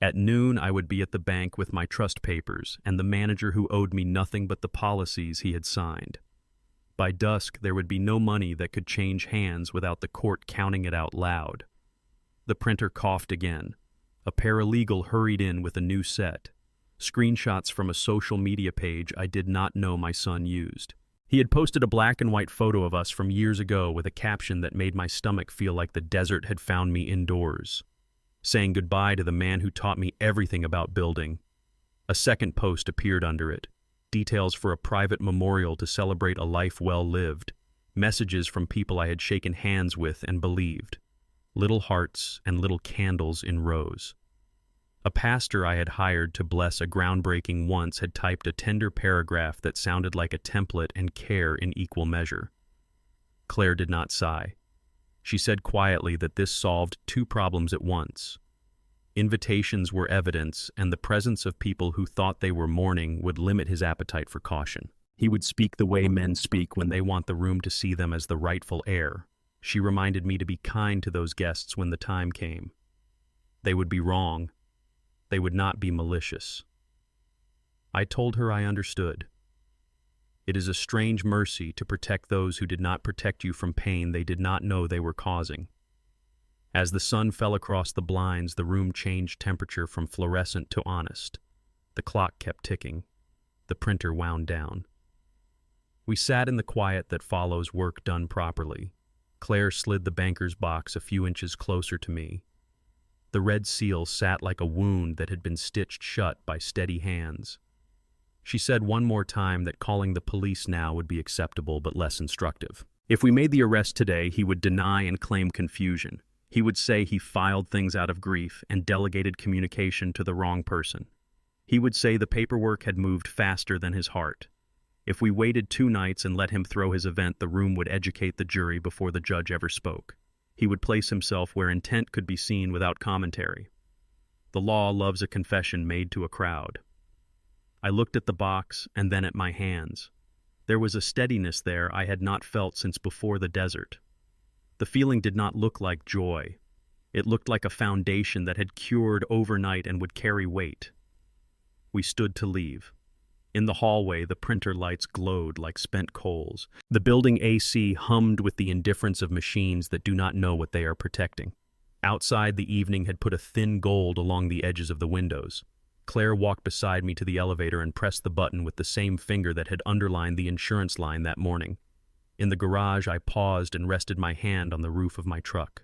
At noon, I would be at the bank with my trust papers and the manager who owed me nothing but the policies he had signed. By dusk, there would be no money that could change hands without the court counting it out loud. The printer coughed again. A paralegal hurried in with a new set. Screenshots from a social media page I did not know my son used. He had posted a black and white photo of us from years ago with a caption that made my stomach feel like the desert had found me indoors, saying goodbye to the man who taught me everything about building. A second post appeared under it. Details for a private memorial to celebrate a life well lived. Messages from people I had shaken hands with and believed. Little hearts and little candles in rows. A pastor I had hired to bless a groundbreaking once had typed a tender paragraph that sounded like a template and care in equal measure. Claire did not sigh. She said quietly that this solved 2 problems at once. Invitations were evidence, and the presence of people who thought they were mourning would limit his appetite for caution. He would speak the way men speak when they want the room to see them as the rightful heir. She reminded me to be kind to those guests when the time came. They would be wrong. They would not be malicious. I told her I understood. It is a strange mercy to protect those who did not protect you from pain they did not know they were causing. As the sun fell across the blinds, the room changed temperature from fluorescent to honest. The clock kept ticking. The printer wound down. We sat in the quiet that follows work done properly. Claire slid the banker's box a few inches closer to me. The red seal sat like a wound that had been stitched shut by steady hands. She said one more time that calling the police now would be acceptable but less instructive. If we made the arrest today, he would deny and claim confusion. He would say he filed things out of grief and delegated communication to the wrong person. He would say the paperwork had moved faster than his heart. If we waited 2 nights and let him throw his event, the room would educate the jury before the judge ever spoke. He would place himself where intent could be seen without commentary. The law loves a confession made to a crowd. I looked at the box and then at my hands. There was a steadiness there I had not felt since before the desert. The feeling did not look like joy. It looked like a foundation that had cured overnight and would carry weight. We stood to leave. In the hallway, the printer lights glowed like spent coals. The building AC hummed with the indifference of machines that do not know what they are protecting. Outside, the evening had put a thin gold along the edges of the windows. Claire walked beside me to the elevator and pressed the button with the same finger that had underlined the insurance line that morning. In the garage, I paused and rested my hand on the roof of my truck.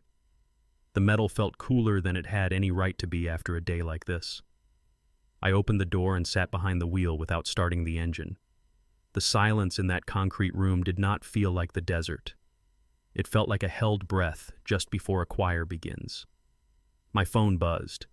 The metal felt cooler than it had any right to be after a day like this. I opened the door and sat behind the wheel without starting the engine. The silence in that concrete room did not feel like the desert. It felt like a held breath just before a choir begins. My phone buzzed.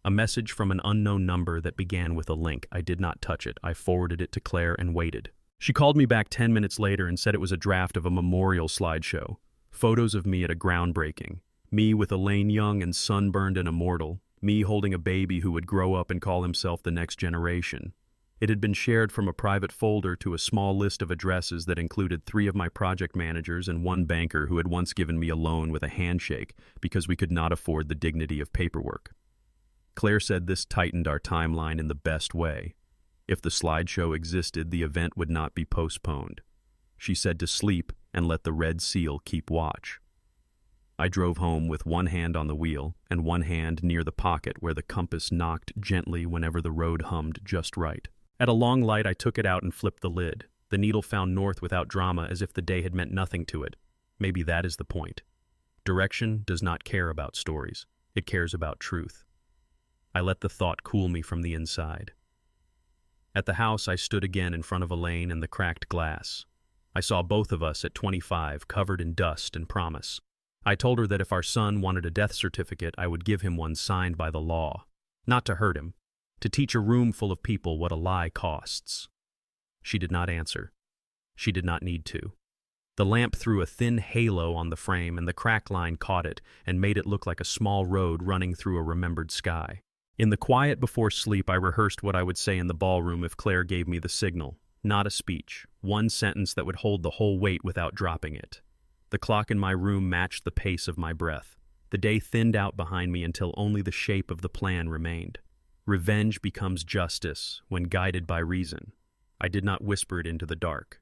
A message from an unknown number that began with a link. I did not touch it. I forwarded it to Claire and waited. She called me back 10 minutes later and said it was a draft of a memorial slideshow. Photos of me at a groundbreaking. Me with Elaine Young and sunburned and immortal. Me holding a baby who would grow up and call himself the next generation. It had been shared from a private folder to a small list of addresses that included 3 of my project managers and 1 banker who had once given me a loan with a handshake because we could not afford the dignity of paperwork. Claire said this tightened our timeline in the best way. If the slideshow existed, the event would not be postponed. She said to sleep and let the red seal keep watch. I drove home with 1 hand on the wheel and 1 hand near the pocket where the compass knocked gently whenever the road hummed just right. At a long light, I took it out and flipped the lid. The needle found north without drama, as if the day had meant nothing to it. Maybe that is the point. Direction does not care about stories. It cares about truth. I let the thought cool me from the inside. At the house, I stood again in front of Elaine and the cracked glass. I saw both of us at 25, covered in dust and promise. I told her that if our son wanted a death certificate, I would give him one signed by the law. Not to hurt him. To teach a room full of people what a lie costs. She did not answer. She did not need to. The lamp threw a thin halo on the frame, and the crack line caught it and made it look like a small road running through a remembered sky. In the quiet before sleep, I rehearsed what I would say in the ballroom if Claire gave me the signal. Not a speech. 1 sentence that would hold the whole weight without dropping it. The clock in my room matched the pace of my breath. The day thinned out behind me until only the shape of the plan remained. Revenge becomes justice when guided by reason. I did not whisper it into the dark.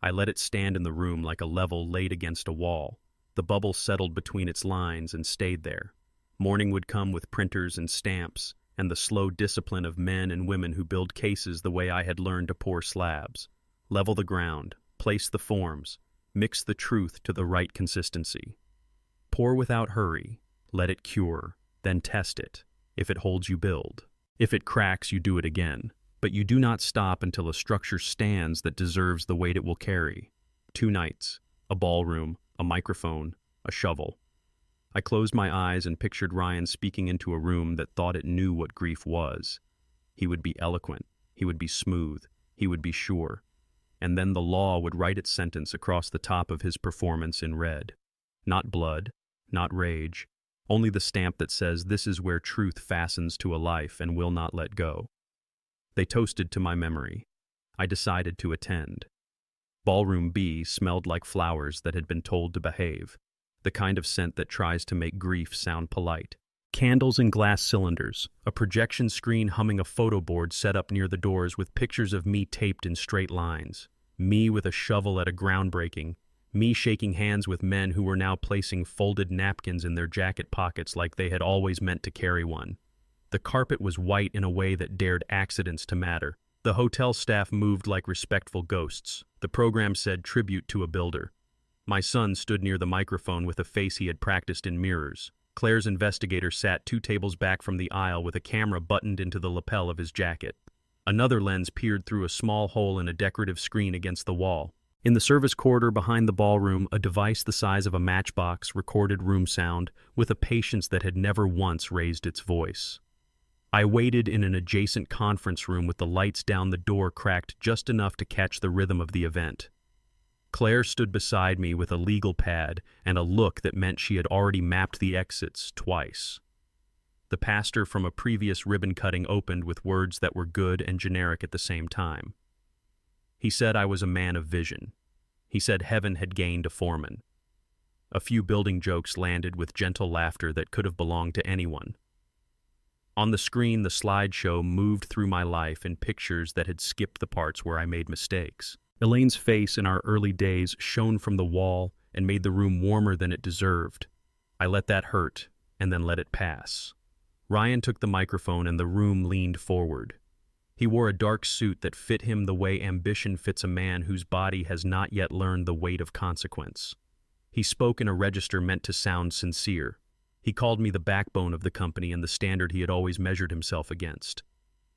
I let it stand in the room like a level laid against a wall. The bubble settled between its lines and stayed there. Morning would come with printers and stamps, and the slow discipline of men and women who build cases the way I had learned to pour slabs. Level the ground, place the forms, mix the truth to the right consistency. Pour without hurry, let it cure, then test it. If it holds, you build. If it cracks, you do it again. But you do not stop until a structure stands that deserves the weight it will carry. 2 nights, a ballroom, a microphone, a shovel. I closed my eyes and pictured Ryan speaking into a room that thought it knew what grief was. He would be eloquent. He would be smooth. He would be sure. And then the law would write its sentence across the top of his performance in red. Not blood, not rage, only the stamp that says this is where truth fastens to a life and will not let go. They toasted to my memory. I decided to attend. Ballroom B smelled like flowers that had been told to behave, the kind of scent that tries to make grief sound polite. Candles in glass cylinders, a projection screen humming a photo board set up near the doors with pictures of me taped in straight lines, me with a shovel at a groundbreaking, me shaking hands with men who were now placing folded napkins in their jacket pockets like they had always meant to carry one. The carpet was white in a way that dared accidents to matter. The hotel staff moved like respectful ghosts. The program said tribute to a builder. My son stood near the microphone with a face he had practiced in mirrors. Claire's investigator sat 2 tables back from the aisle with a camera buttoned into the lapel of his jacket. Another lens peered through a small hole in a decorative screen against the wall. In the service corridor behind the ballroom, a device the size of a matchbox recorded room sound with a patience that had never once raised its voice. I waited in an adjacent conference room with the lights down, the door cracked just enough to catch the rhythm of the event. Claire stood beside me with a legal pad and a look that meant she had already mapped the exits twice. The pastor from a previous ribbon cutting opened with words that were good and generic at the same time. He said I was a man of vision. He said heaven had gained a foreman. A few building jokes landed with gentle laughter that could have belonged to anyone. On the screen, the slideshow moved through my life in pictures that had skipped the parts where I made mistakes. Elaine's face in our early days shone from the wall and made the room warmer than it deserved. I let that hurt, and then let it pass. Ryan took the microphone and the room leaned forward. He wore a dark suit that fit him the way ambition fits a man whose body has not yet learned the weight of consequence. He spoke in a register meant to sound sincere. He called me the backbone of the company and the standard he had always measured himself against.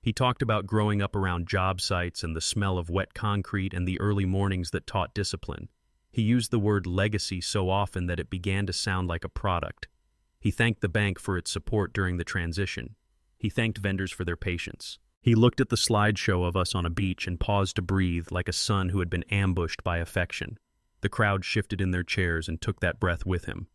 He talked about growing up around job sites and the smell of wet concrete and the early mornings that taught discipline. He used the word legacy so often that it began to sound like a product. He thanked the bank for its support during the transition. He thanked vendors for their patience. He looked at the slideshow of us on a beach and paused to breathe like a son who had been ambushed by affection. The crowd shifted in their chairs and took that breath with him.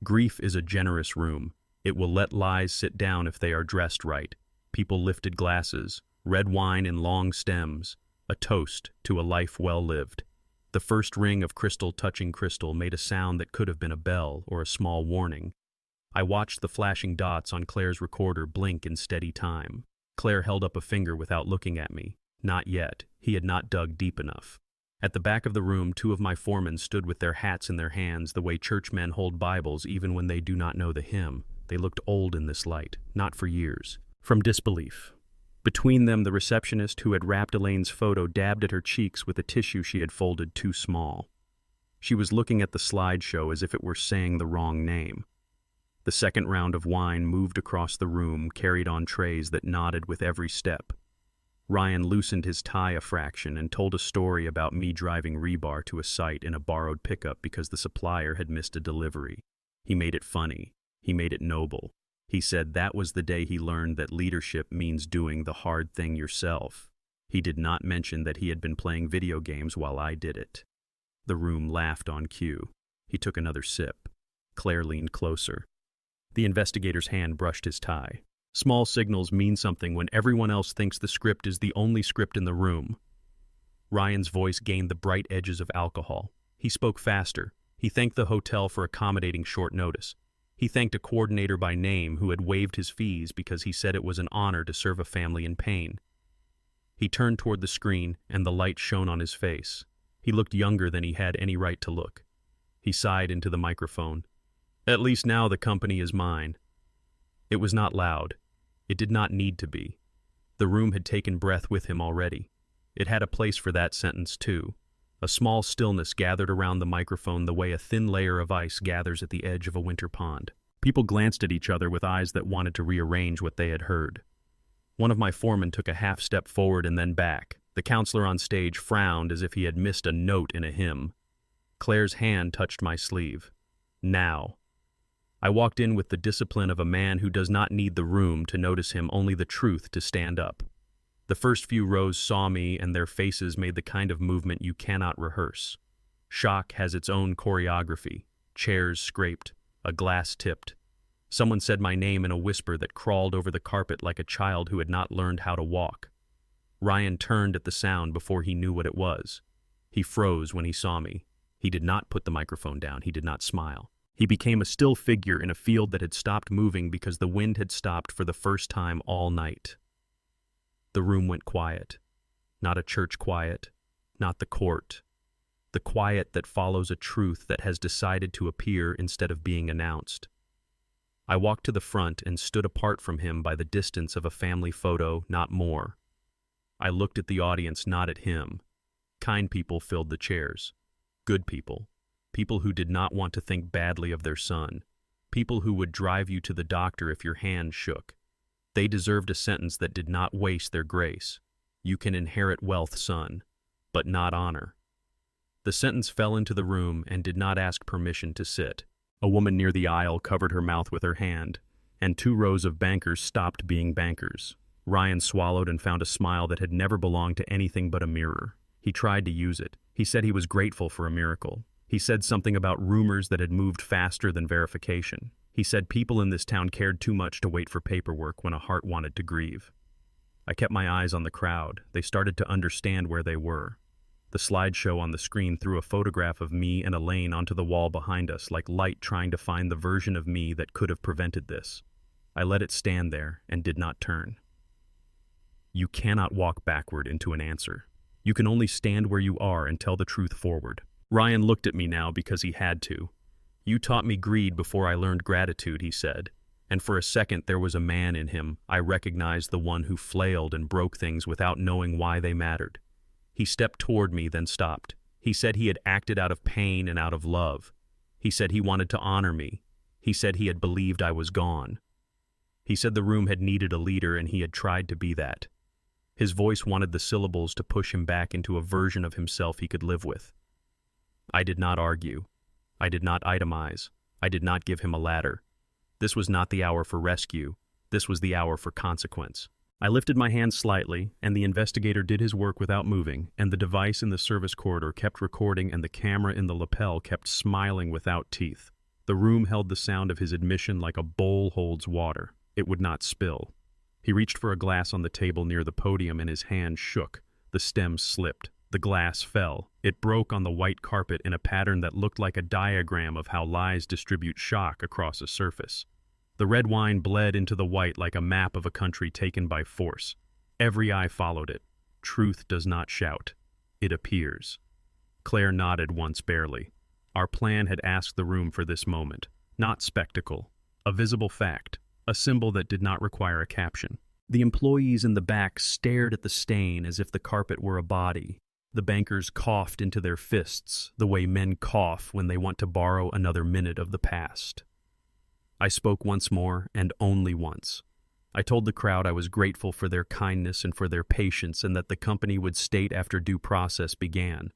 Grief is a generous room. It will let lies sit down if they are dressed right. People lifted glasses, red wine in long stems, a toast to a life well lived. The first ring of crystal touching crystal made a sound that could have been a bell or a small warning. I watched the flashing dots on Claire's recorder blink in steady time. Claire held up a finger without looking at me. Not yet. He had not dug deep enough. At the back of the room, two of my foremen stood with their hats in their hands the way churchmen hold Bibles even when they do not know the hymn. They looked old in this light, not for years. From disbelief. Between them, the receptionist who had wrapped Elaine's photo dabbed at her cheeks with a tissue she had folded too small. She was looking at the slideshow as if it were saying the wrong name. The second round of wine moved across the room, carried on trays that nodded with every step. Ryan loosened his tie a fraction and told a story about me driving rebar to a site in a borrowed pickup because the supplier had missed a delivery. He made it funny. He made it noble. He said that was the day he learned that leadership means doing the hard thing yourself. He did not mention that he had been playing video games while I did it. The room laughed on cue. He took another sip. Claire leaned closer. The investigator's hand brushed his tie. Small signals mean something when everyone else thinks the script is the only script in the room. Ryan's voice gained the bright edges of alcohol. He spoke faster. He thanked the hotel for accommodating short notice. He thanked a coordinator by name who had waived his fees because he said it was an honor to serve a family in pain. He turned toward the screen, and the light shone on his face. He looked younger than he had any right to look. He sighed into the microphone. At least now the company is mine. It was not loud. It did not need to be. The room had taken breath with him already. It had a place for that sentence, too. A small stillness gathered around the microphone the way a thin layer of ice gathers at the edge of a winter pond. People glanced at each other with eyes that wanted to rearrange what they had heard. One of my foremen took a half step forward and then back. The counselor on stage frowned as if he had missed a note in a hymn. Claire's hand touched my sleeve. Now. I walked in with the discipline of a man who does not need the room to notice him, only the truth to stand up. The first few rows saw me, and their faces made the kind of movement you cannot rehearse. Shock has its own choreography. Chairs scraped, a glass tipped. Someone said my name in a whisper that crawled over the carpet like a child who had not learned how to walk. Ryan turned at the sound before he knew what it was. He froze when he saw me. He did not put the microphone down. He did not smile. He became a still figure in a field that had stopped moving because the wind had stopped for the first time all night. The room went quiet. Not a church quiet, not the court. The quiet that follows a truth that has decided to appear instead of being announced. I walked to the front and stood apart from him by the distance of a family photo, not more. I looked at the audience, not at him. Kind people filled the chairs. Good people. People who did not want to think badly of their son. People who would drive you to the doctor if your hand shook. They deserved a sentence that did not waste their grace. You can inherit wealth, son, but not honor. The sentence fell into the room and did not ask permission to sit. A woman near the aisle covered her mouth with her hand, and 2 rows of bankers stopped being bankers. Ryan swallowed and found a smile that had never belonged to anything but a mirror. He tried to use it. He said he was grateful for a miracle. He said something about rumors that had moved faster than verification. He said people in this town cared too much to wait for paperwork when a heart wanted to grieve. I kept my eyes on the crowd. They started to understand where they were. The slideshow on the screen threw a photograph of me and Elaine onto the wall behind us, like light trying to find the version of me that could have prevented this. I let it stand there and did not turn. You cannot walk backward into an answer. You can only stand where you are and tell the truth forward. Ryan looked at me now because he had to. You taught me greed before I learned gratitude, he said. And for a second there was a man in him. I recognized the one who flailed and broke things without knowing why they mattered. He stepped toward me, then stopped. He said he had acted out of pain and out of love. He said he wanted to honor me. He said he had believed I was gone. He said the room had needed a leader and he had tried to be that. His voice wanted the syllables to push him back into a version of himself he could live with. I did not argue. I did not itemize. I did not give him a ladder. This was not the hour for rescue. This was the hour for consequence. I lifted my hand slightly, and the investigator did his work without moving, and the device in the service corridor kept recording, and the camera in the lapel kept smiling without teeth. The room held the sound of his admission like a bowl holds water. It would not spill. He reached for a glass on the table near the podium, and his hand shook. The stem slipped. The glass fell. It broke on the white carpet in a pattern that looked like a diagram of how lies distribute shock across a surface. The red wine bled into the white like a map of a country taken by force. Every eye followed it. Truth does not shout. It appears. Claire nodded once barely. Our plan had asked the room for this moment. Not spectacle. A visible fact. A symbol that did not require a caption. The employees in the back stared at the stain as if the carpet were a body. The bankers coughed into their fists, the way men cough when they want to borrow another minute of the past. I spoke once more, and only once. I told the crowd I was grateful for their kindness and for their patience, and that the company would state after due process began.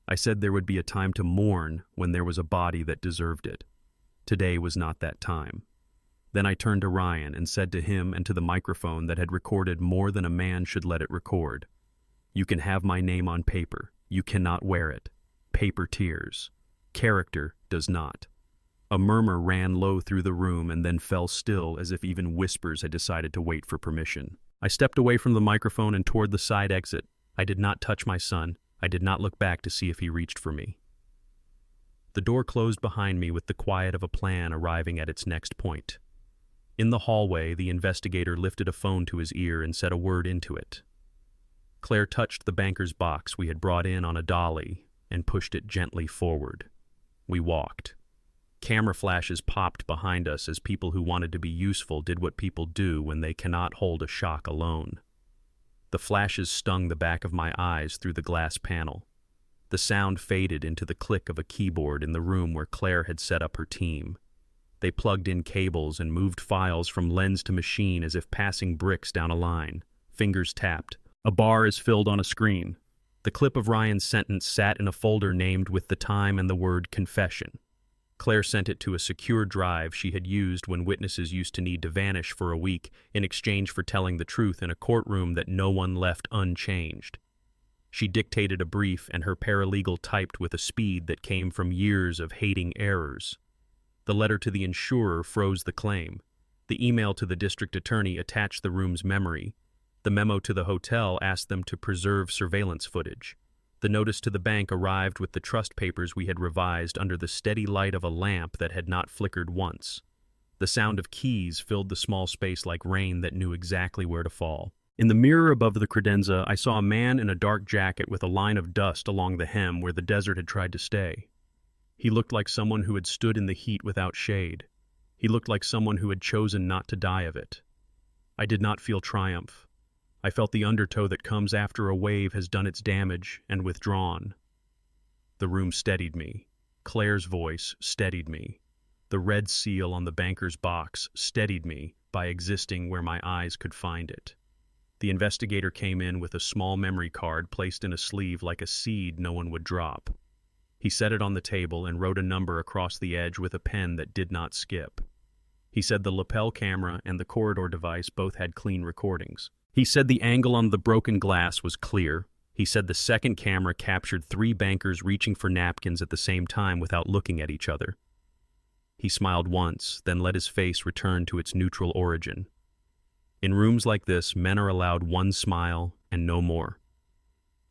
I said there would be a time to mourn when there was a body that deserved it. Today was not that time. Then I turned to Ryan and said to him and to the microphone that had recorded more than a man should let it record. You can have my name on paper. You cannot wear it. Paper tears. Character does not. A murmur ran low through the room and then fell still as if even whispers had decided to wait for permission. I stepped away from the microphone and toward the side exit. I did not touch my son. I did not look back to see if he reached for me. The door closed behind me with the quiet of a plan arriving at its next point. In the hallway, the investigator lifted a phone to his ear and said a word into it. Claire touched the banker's box we had brought in on a dolly and pushed it gently forward. We walked. Camera flashes popped behind us as people who wanted to be useful did what people do when they cannot hold a shock alone. The flashes stung the back of my eyes through the glass panel. The sound faded into the click of a keyboard in the room where Claire had set up her team. They plugged in cables and moved files from lens to machine as if passing bricks down a line. Fingers tapped. A bar is filled on a screen. The clip of Ryan's sentence sat in a folder named with the time and the word confession. Claire sent it to a secure drive she had used when witnesses used to need to vanish for a week in exchange for telling the truth in a courtroom that no one left unchanged. She dictated a brief, and her paralegal typed with a speed that came from years of hating errors. The letter to the insurer froze the claim. The email to the district attorney attached the room's memory. The memo to the hotel asked them to preserve surveillance footage. The notice to the bank arrived with the trust papers we had revised under the steady light of a lamp that had not flickered once. The sound of keys filled the small space like rain that knew exactly where to fall. In the mirror above the credenza, I saw a man in a dark jacket with a line of dust along the hem where the desert had tried to stay. He looked like someone who had stood in the heat without shade. He looked like someone who had chosen not to die of it. I did not feel triumph. I felt the undertow that comes after a wave has done its damage and withdrawn. The room steadied me. Claire's voice steadied me. The red seal on the banker's box steadied me by existing where my eyes could find it. The investigator came in with a small memory card placed in a sleeve like a seed no one would drop. He set it on the table and wrote a number across the edge with a pen that did not skip. He said the lapel camera and the corridor device both had clean recordings. He said the angle on the broken glass was clear. He said the second camera captured 3 bankers reaching for napkins at the same time without looking at each other. He smiled once, then let his face return to its neutral origin. In rooms like this, men are allowed one smile and no more.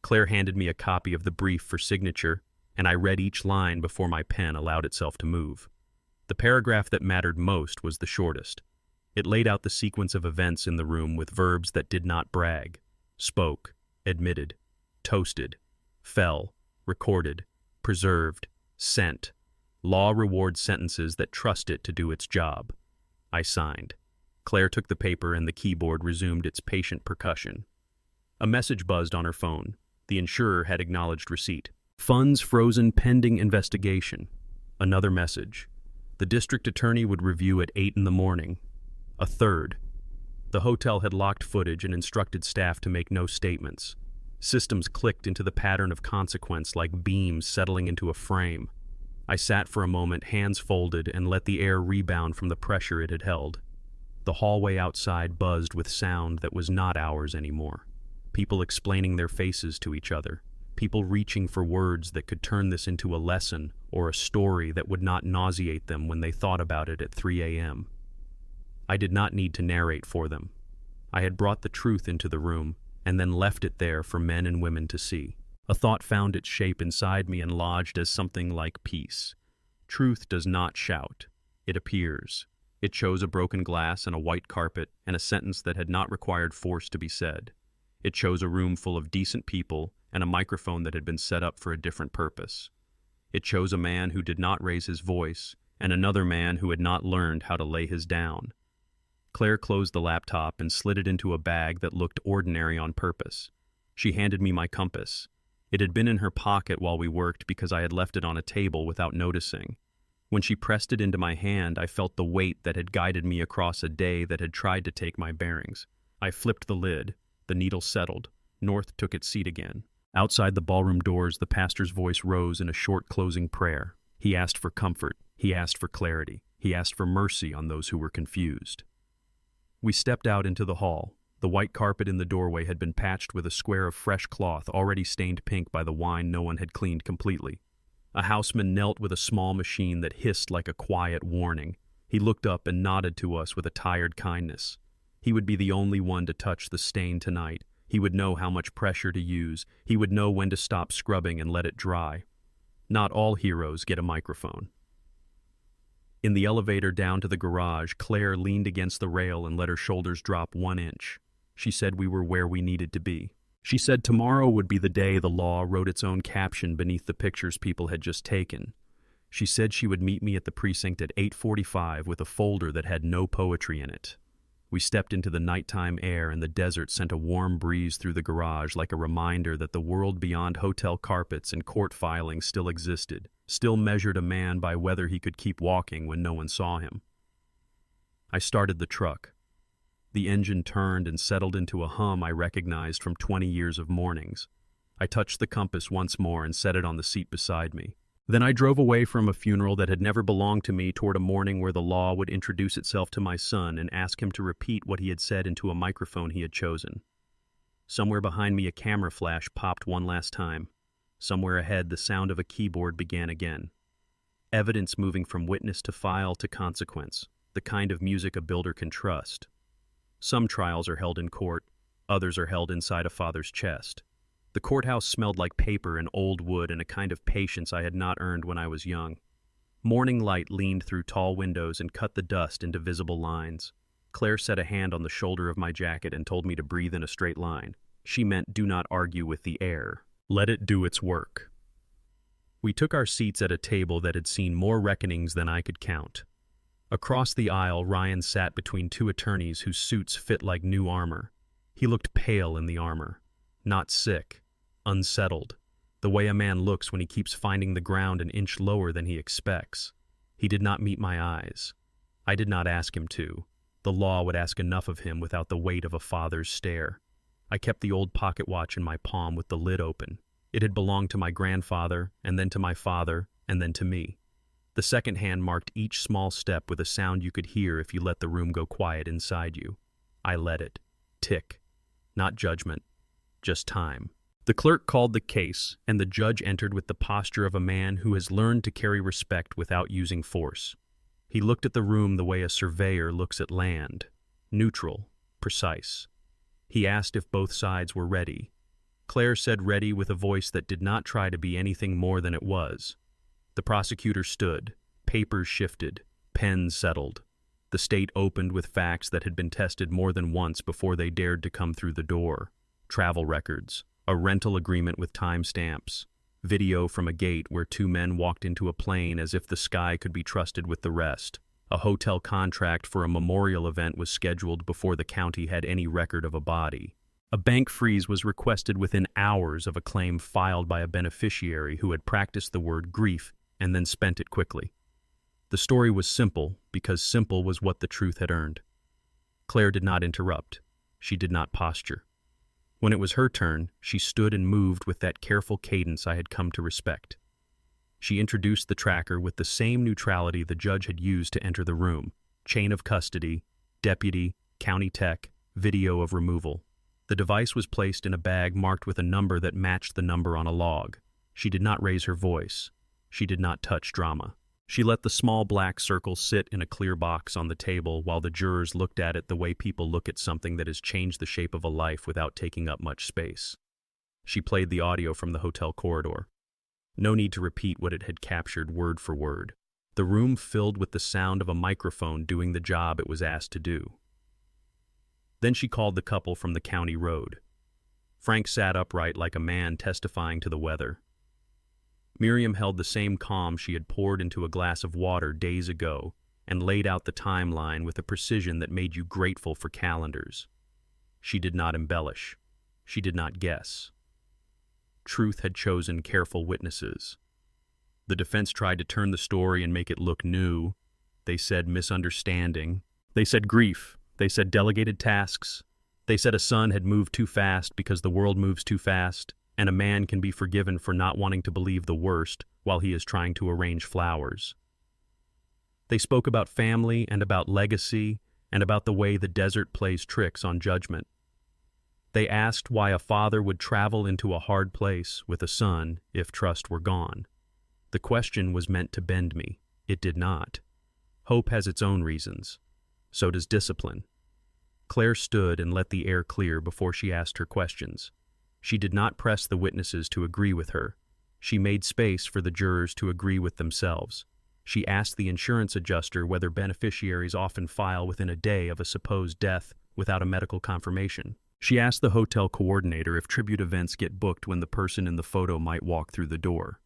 Claire handed me a copy of the brief for signature, and I read each line before my pen allowed itself to move. The paragraph that mattered most was the shortest. It laid out the sequence of events in the room with verbs that did not brag: spoke, admitted, toasted, fell, recorded, preserved, sent. Law rewards sentences that trust it to do its job. I signed. Claire took the paper and the keyboard resumed its patient percussion. A message buzzed on her phone. The insurer had acknowledged receipt. Funds frozen pending investigation. Another message. The district attorney would review at 8 in the morning. A third. The hotel had locked footage and instructed staff to make no statements. Systems clicked into the pattern of consequence like beams settling into a frame. I sat for a moment, hands folded, and let the air rebound from the pressure it had held. The hallway outside buzzed with sound that was not ours anymore. People explaining their faces to each other. People reaching for words that could turn this into a lesson or a story that would not nauseate them when they thought about it at 3 a.m. I did not need to narrate for them. I had brought the truth into the room and then left it there for men and women to see. A thought found its shape inside me and lodged as something like peace. Truth does not shout. It appears. It chose a broken glass and a white carpet and a sentence that had not required force to be said. It chose a room full of decent people and a microphone that had been set up for a different purpose. It chose a man who did not raise his voice and another man who had not learned how to lay his down. Claire closed the laptop and slid it into a bag that looked ordinary on purpose. She handed me my compass. It had been in her pocket while we worked because I had left it on a table without noticing. When she pressed it into my hand, I felt the weight that had guided me across a day that had tried to take my bearings. I flipped the lid. The needle settled. North took its seat again. Outside the ballroom doors, the pastor's voice rose in a short closing prayer. He asked for comfort. He asked for clarity. He asked for mercy on those who were confused. We stepped out into the hall. The white carpet in the doorway had been patched with a square of fresh cloth already stained pink by the wine no one had cleaned completely. A houseman knelt with a small machine that hissed like a quiet warning. He looked up and nodded to us with a tired kindness. He would be the only one to touch the stain tonight. He would know how much pressure to use. He would know when to stop scrubbing and let it dry. Not all heroes get a microphone. In the elevator down to the garage, Claire leaned against the rail and let her shoulders drop 1 inch. She said we were where we needed to be. She said tomorrow would be the day the law wrote its own caption beneath the pictures people had just taken. She said she would meet me at the precinct at 8:45 with a folder that had no poetry in it. We stepped into the nighttime air and the desert sent a warm breeze through the garage like a reminder that the world beyond hotel carpets and court filings still existed, still measured a man by whether he could keep walking when no one saw him. I started the truck. The engine turned and settled into a hum I recognized from 20 years of mornings. I touched the compass once more and set it on the seat beside me. Then I drove away from a funeral that had never belonged to me toward a morning where the law would introduce itself to my son and ask him to repeat what he had said into a microphone he had chosen. Somewhere behind me a camera flash popped one last time. Somewhere ahead the sound of a keyboard began again. Evidence moving from witness to file to consequence, the kind of music a builder can trust. Some trials are held in court, others are held inside a father's chest. The courthouse smelled like paper and old wood and a kind of patience I had not earned when I was young. Morning light leaned through tall windows and cut the dust into visible lines. Claire set a hand on the shoulder of my jacket and told me to breathe in a straight line. She meant do not argue with the air. Let it do its work. We took our seats at a table that had seen more reckonings than I could count. Across the aisle, Ryan sat between two attorneys whose suits fit like new armor. He looked pale in the armor. Not sick. Unsettled. The way a man looks when he keeps finding the ground an inch lower than he expects. He did not meet my eyes. I did not ask him to. The law would ask enough of him without the weight of a father's stare. I kept the old pocket watch in my palm with the lid open. It had belonged to my grandfather, and then to my father, and then to me. The second hand marked each small step with a sound you could hear if you let the room go quiet inside you. I let it. Tick. Not judgment. Just time. The clerk called the case, and the judge entered with the posture of a man who has learned to carry respect without using force. He looked at the room the way a surveyor looks at land. Neutral. Precise. He asked if both sides were ready. Claire said ready with a voice that did not try to be anything more than it was. The prosecutor stood. Papers shifted. Pens settled. The state opened with facts that had been tested more than once before they dared to come through the door. Travel records. A rental agreement with timestamps. Video from a gate where two men walked into a plane as if the sky could be trusted with the rest. A hotel contract for a memorial event was scheduled before the county had any record of a body. A bank freeze was requested within hours of a claim filed by a beneficiary who had practiced the word grief and then spent it quickly. The story was simple because simple was what the truth had earned. Claire did not interrupt. She did not posture. When it was her turn, she stood and moved with that careful cadence I had come to respect. She introduced the tracker with the same neutrality the judge had used to enter the room: chain of custody, deputy, county tech, video of removal. The device was placed in a bag marked with a number that matched the number on a log. She did not raise her voice. She did not touch drama. She let the small black circle sit in a clear box on the table while the jurors looked at it the way people look at something that has changed the shape of a life without taking up much space. She played the audio from the hotel corridor. No need to repeat what it had captured word for word. The room filled with the sound of a microphone doing the job it was asked to do. Then she called the couple from the county road. Frank sat upright like a man testifying to the weather. Miriam held the same calm she had poured into a glass of water days ago and laid out the timeline with a precision that made you grateful for calendars. She did not embellish. She did not guess. Truth had chosen careful witnesses. The defense tried to turn the story and make it look new. They said misunderstanding. They said grief. They said delegated tasks. They said a son had moved too fast because the world moves too fast, and a man can be forgiven for not wanting to believe the worst while he is trying to arrange flowers. They spoke about family and about legacy and about the way the desert plays tricks on judgment. They asked why a father would travel into a hard place with a son if trust were gone. The question was meant to bend me. It did not. Hope has its own reasons. So does discipline. Claire stood and let the air clear before she asked her questions. She did not press the witnesses to agree with her. She made space for the jurors to agree with themselves. She asked the insurance adjuster whether beneficiaries often file within a day of a supposed death without a medical confirmation. She asked the hotel coordinator if tribute events get booked when the person in the photo might walk through the door.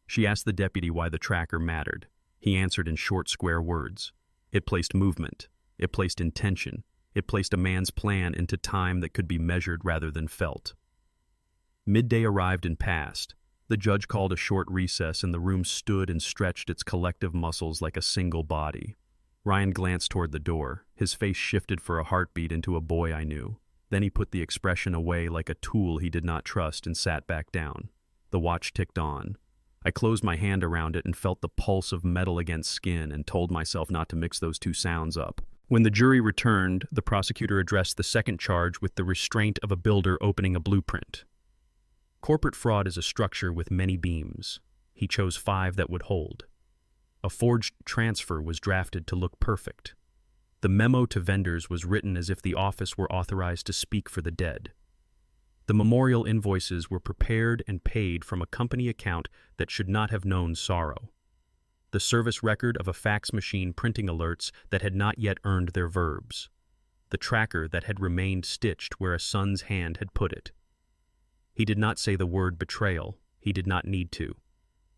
She asked the deputy why the tracker mattered. He answered in short, square words. It placed movement. It placed intention. It placed a man's plan into time that could be measured rather than felt. Midday arrived and passed. The judge called a short recess and the room stood and stretched its collective muscles like a single body. Ryan glanced toward the door. His face shifted for a heartbeat into a boy I knew. Then he put the expression away like a tool he did not trust and sat back down. The watch ticked on. I closed my hand around it and felt the pulse of metal against skin and told myself not to mix those two sounds up. When the jury returned, the prosecutor addressed the second charge with the restraint of a builder opening a blueprint. Corporate fraud is a structure with many beams. He chose 5 that would hold. A forged transfer was drafted to look perfect. The memo to vendors was written as if the office were authorized to speak for the dead. The memorial invoices were prepared and paid from a company account that should not have known sorrow. The service record of a fax machine printing alerts that had not yet earned their verbs. The tracker that had remained stitched where a son's hand had put it. He did not say the word betrayal. He did not need to.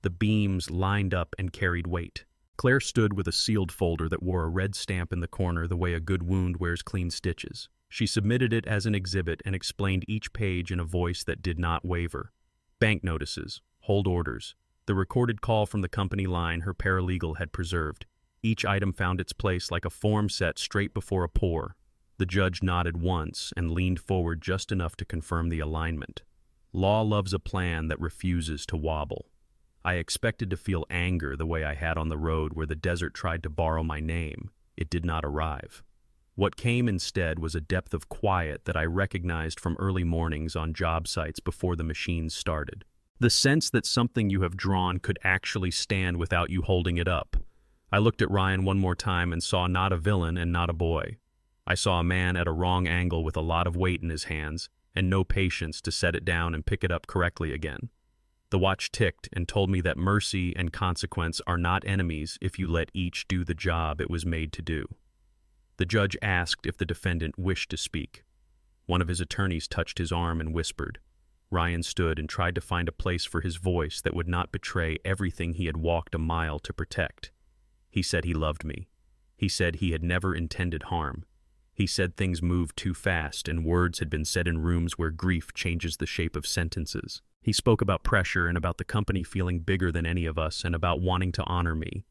The beams lined up and carried weight. Claire stood with a sealed folder that wore a red stamp in the corner the way a good wound wears clean stitches. She submitted it as an exhibit and explained each page in a voice that did not waver. Bank notices, hold orders, the recorded call from the company line her paralegal had preserved. Each item found its place like a form set straight before a pour. The judge nodded once and leaned forward just enough to confirm the alignment. Law loves a plan that refuses to wobble. I expected to feel anger the way I had on the road where the desert tried to borrow my name. It did not arrive. What came instead was a depth of quiet that I recognized from early mornings on job sites before the machines started. The sense that something you have drawn could actually stand without you holding it up. I looked at Ryan one more time and saw not a villain and not a boy. I saw a man at a wrong angle with a lot of weight in his hands and no patience to set it down and pick it up correctly again. The watch ticked and told me that mercy and consequence are not enemies if you let each do the job it was made to do. The judge asked if the defendant wished to speak. One of his attorneys touched his arm and whispered. Ryan stood and tried to find a place for his voice that would not betray everything he had walked a mile to protect. He said he loved me. He said he had never intended harm. He said things moved too fast and words had been said in rooms where grief changes the shape of sentences. He spoke about pressure and about the company feeling bigger than any of us and about wanting to honor me.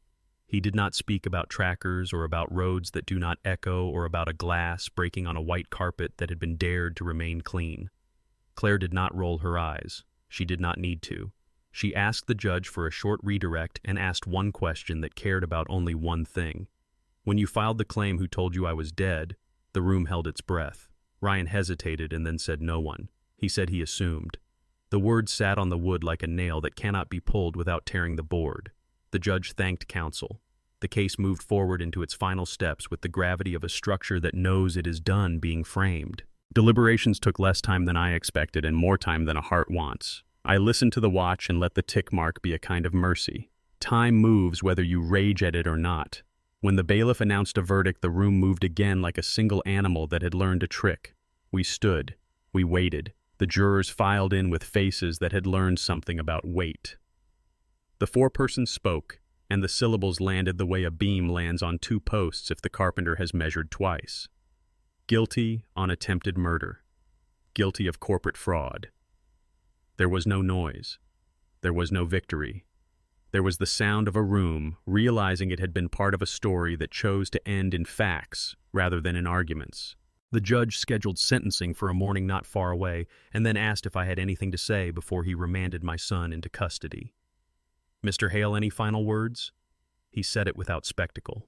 He did not speak about trackers or about roads that do not echo or about a glass breaking on a white carpet that had been dared to remain clean. Claire did not roll her eyes. She did not need to. She asked the judge for a short redirect and asked one question that cared about only one thing. When you filed the claim, who told you I was dead? The room held its breath. Ryan hesitated and then said no one. He said he assumed. The word sat on the wood like a nail that cannot be pulled without tearing the board. The judge thanked counsel. The case moved forward into its final steps with the gravity of a structure that knows it is done being framed. Deliberations took less time than I expected and more time than a heart wants. I listened to the watch and let the tick mark be a kind of mercy. Time moves whether you rage at it or not. When the bailiff announced a verdict, the room moved again like a single animal that had learned a trick. We stood. We waited. The jurors filed in with faces that had learned something about wait. The foreperson spoke, and the syllables landed the way a beam lands on two posts if the carpenter has measured twice. Guilty on attempted murder. Guilty of corporate fraud. There was no noise. There was no victory. There was the sound of a room realizing it had been part of a story that chose to end in facts rather than in arguments. The judge scheduled sentencing for a morning not far away and then asked if I had anything to say before he remanded my son into custody. Mr. Hale, any final words? He said it without spectacle.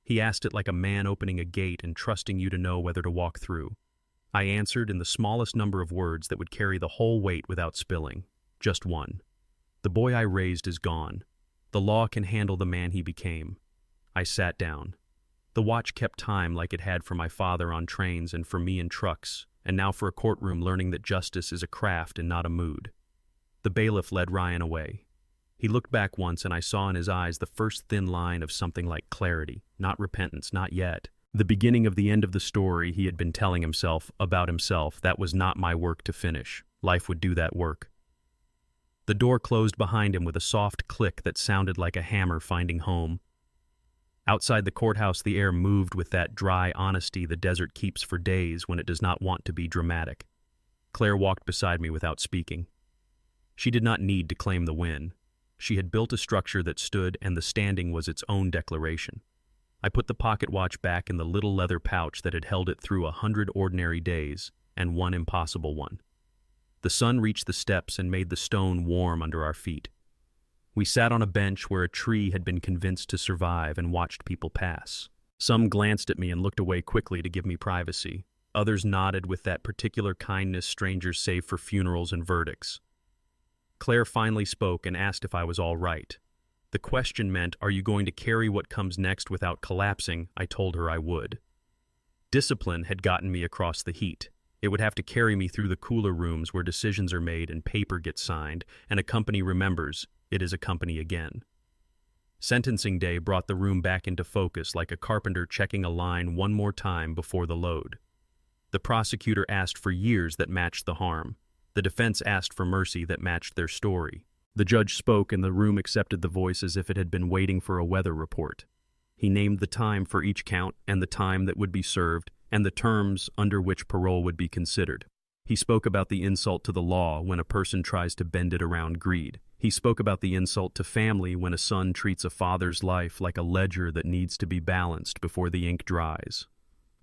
He asked it like a man opening a gate and trusting you to know whether to walk through. I answered in the smallest number of words that would carry the whole weight without spilling. Just one. The boy I raised is gone. The law can handle the man he became. I sat down. The watch kept time like it had for my father on trains and for me in trucks, and now for a courtroom learning that justice is a craft and not a mood. The bailiff led Ryan away. He looked back once and I saw in his eyes the first thin line of something like clarity, not repentance, not yet. The beginning of the end of the story he had been telling himself about himself. That was not my work to finish. Life would do that work. The door closed behind him with a soft click that sounded like a hammer finding home. Outside the courthouse, the air moved with that dry honesty the desert keeps for days when it does not want to be dramatic. Claire walked beside me without speaking. She did not need to claim the win. She had built a structure that stood, and the standing was its own declaration. I put the pocket watch back in the little leather pouch that had held it through 100 ordinary days and one impossible one. The sun reached the steps and made the stone warm under our feet. We sat on a bench where a tree had been convinced to survive and watched people pass. Some glanced at me and looked away quickly to give me privacy. Others nodded with that particular kindness strangers save for funerals and verdicts. Claire finally spoke and asked if I was all right. The question meant, are you going to carry what comes next without collapsing? I told her I would. Discipline had gotten me across the heat. It would have to carry me through the cooler rooms where decisions are made and paper gets signed, and a company remembers it is a company again. Sentencing day brought the room back into focus like a carpenter checking a line one more time before the load. The prosecutor asked for years that matched the harm. The defense asked for mercy that matched their story. The judge spoke and the room accepted the voice as if it had been waiting for a weather report. He named the time for each count and the time that would be served and the terms under which parole would be considered. He spoke about the insult to the law when a person tries to bend it around greed. He spoke about the insult to family when a son treats a father's life like a ledger that needs to be balanced before the ink dries.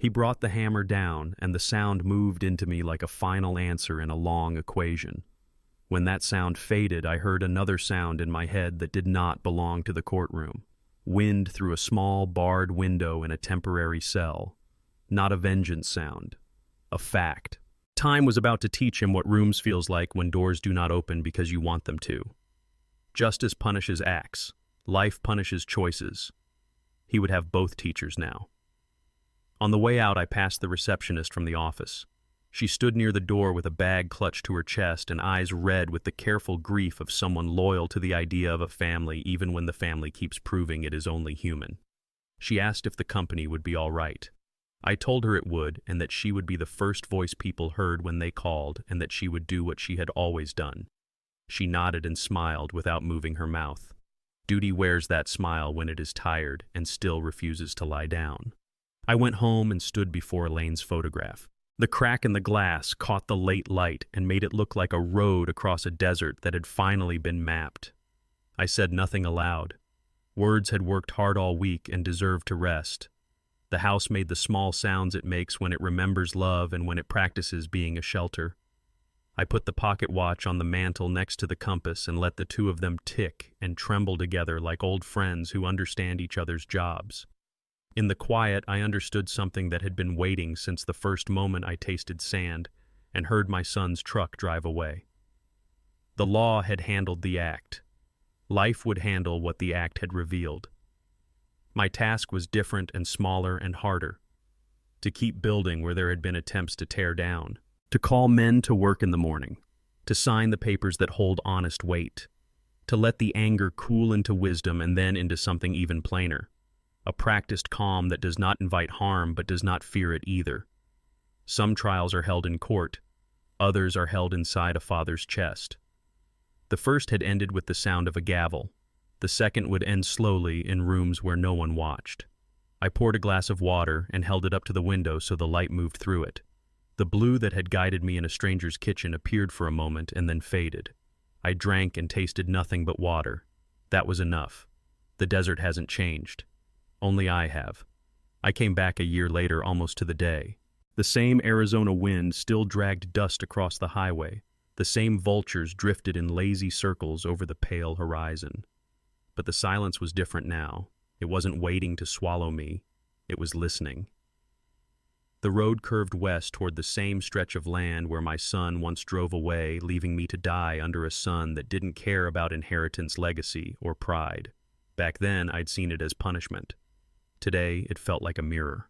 He brought the hammer down, and the sound moved into me like a final answer in a long equation. When that sound faded, I heard another sound in my head that did not belong to the courtroom. Wind through a small, barred window in a temporary cell. Not a vengeance sound. A fact. Time was about to teach him what rooms feels like when doors do not open because you want them to. Justice punishes acts. Life punishes choices. He would have both teachers now. On the way out, I passed the receptionist from the office. She stood near the door with a bag clutched to her chest and eyes red with the careful grief of someone loyal to the idea of a family even when the family keeps proving it is only human. She asked if the company would be all right. I told her it would, and that she would be the first voice people heard when they called, and that she would do what she had always done. She nodded and smiled without moving her mouth. Duty wears that smile when it is tired and still refuses to lie down. I went home and stood before Elaine's photograph. The crack in the glass caught the late light and made it look like a road across a desert that had finally been mapped. I said nothing aloud. Words had worked hard all week and deserved to rest. The house made the small sounds it makes when it remembers love and when it practices being a shelter. I put the pocket watch on the mantel next to the compass and let the two of them tick and tremble together like old friends who understand each other's jobs. In the quiet, I understood something that had been waiting since the first moment I tasted sand and heard my son's truck drive away. The law had handled the act. Life would handle what the act had revealed. My task was different and smaller and harder. To keep building where there had been attempts to tear down. To call men to work in the morning. To sign the papers that hold honest weight. To let the anger cool into wisdom and then into something even plainer. A practiced calm that does not invite harm but does not fear it either. Some trials are held in court. Others are held inside a father's chest. The first had ended with the sound of a gavel. The second would end slowly in rooms where no one watched. I poured a glass of water and held it up to the window so the light moved through it. The blue that had guided me in a stranger's kitchen appeared for a moment and then faded. I drank and tasted nothing but water. That was enough. The desert hasn't changed. Only I have. I came back a year later almost to the day. The same Arizona wind still dragged dust across the highway. The same vultures drifted in lazy circles over the pale horizon. But the silence was different now. It wasn't waiting to swallow me. It was listening. The road curved west toward the same stretch of land where my son once drove away, leaving me to die under a sun that didn't care about inheritance, legacy, or pride. Back then, I'd seen it as punishment. Today, it felt like a mirror.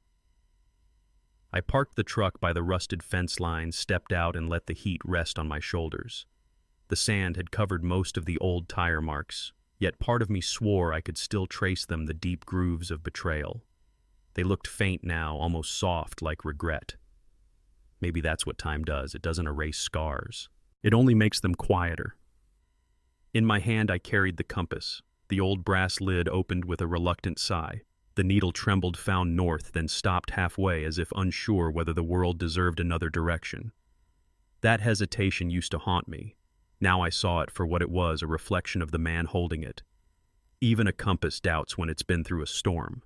I parked the truck by the rusted fence line, stepped out, and let the heat rest on my shoulders. The sand had covered most of the old tire marks, yet part of me swore I could still trace them, the deep grooves of betrayal. They looked faint now, almost soft, like regret. Maybe that's what time does. It doesn't erase scars. It only makes them quieter. In my hand I carried the compass. The old brass lid opened with a reluctant sigh. The needle trembled, found north, then stopped halfway as if unsure whether the world deserved another direction. That hesitation used to haunt me. Now I saw it for what it was, a reflection of the man holding it. Even a compass doubts when it's been through a storm.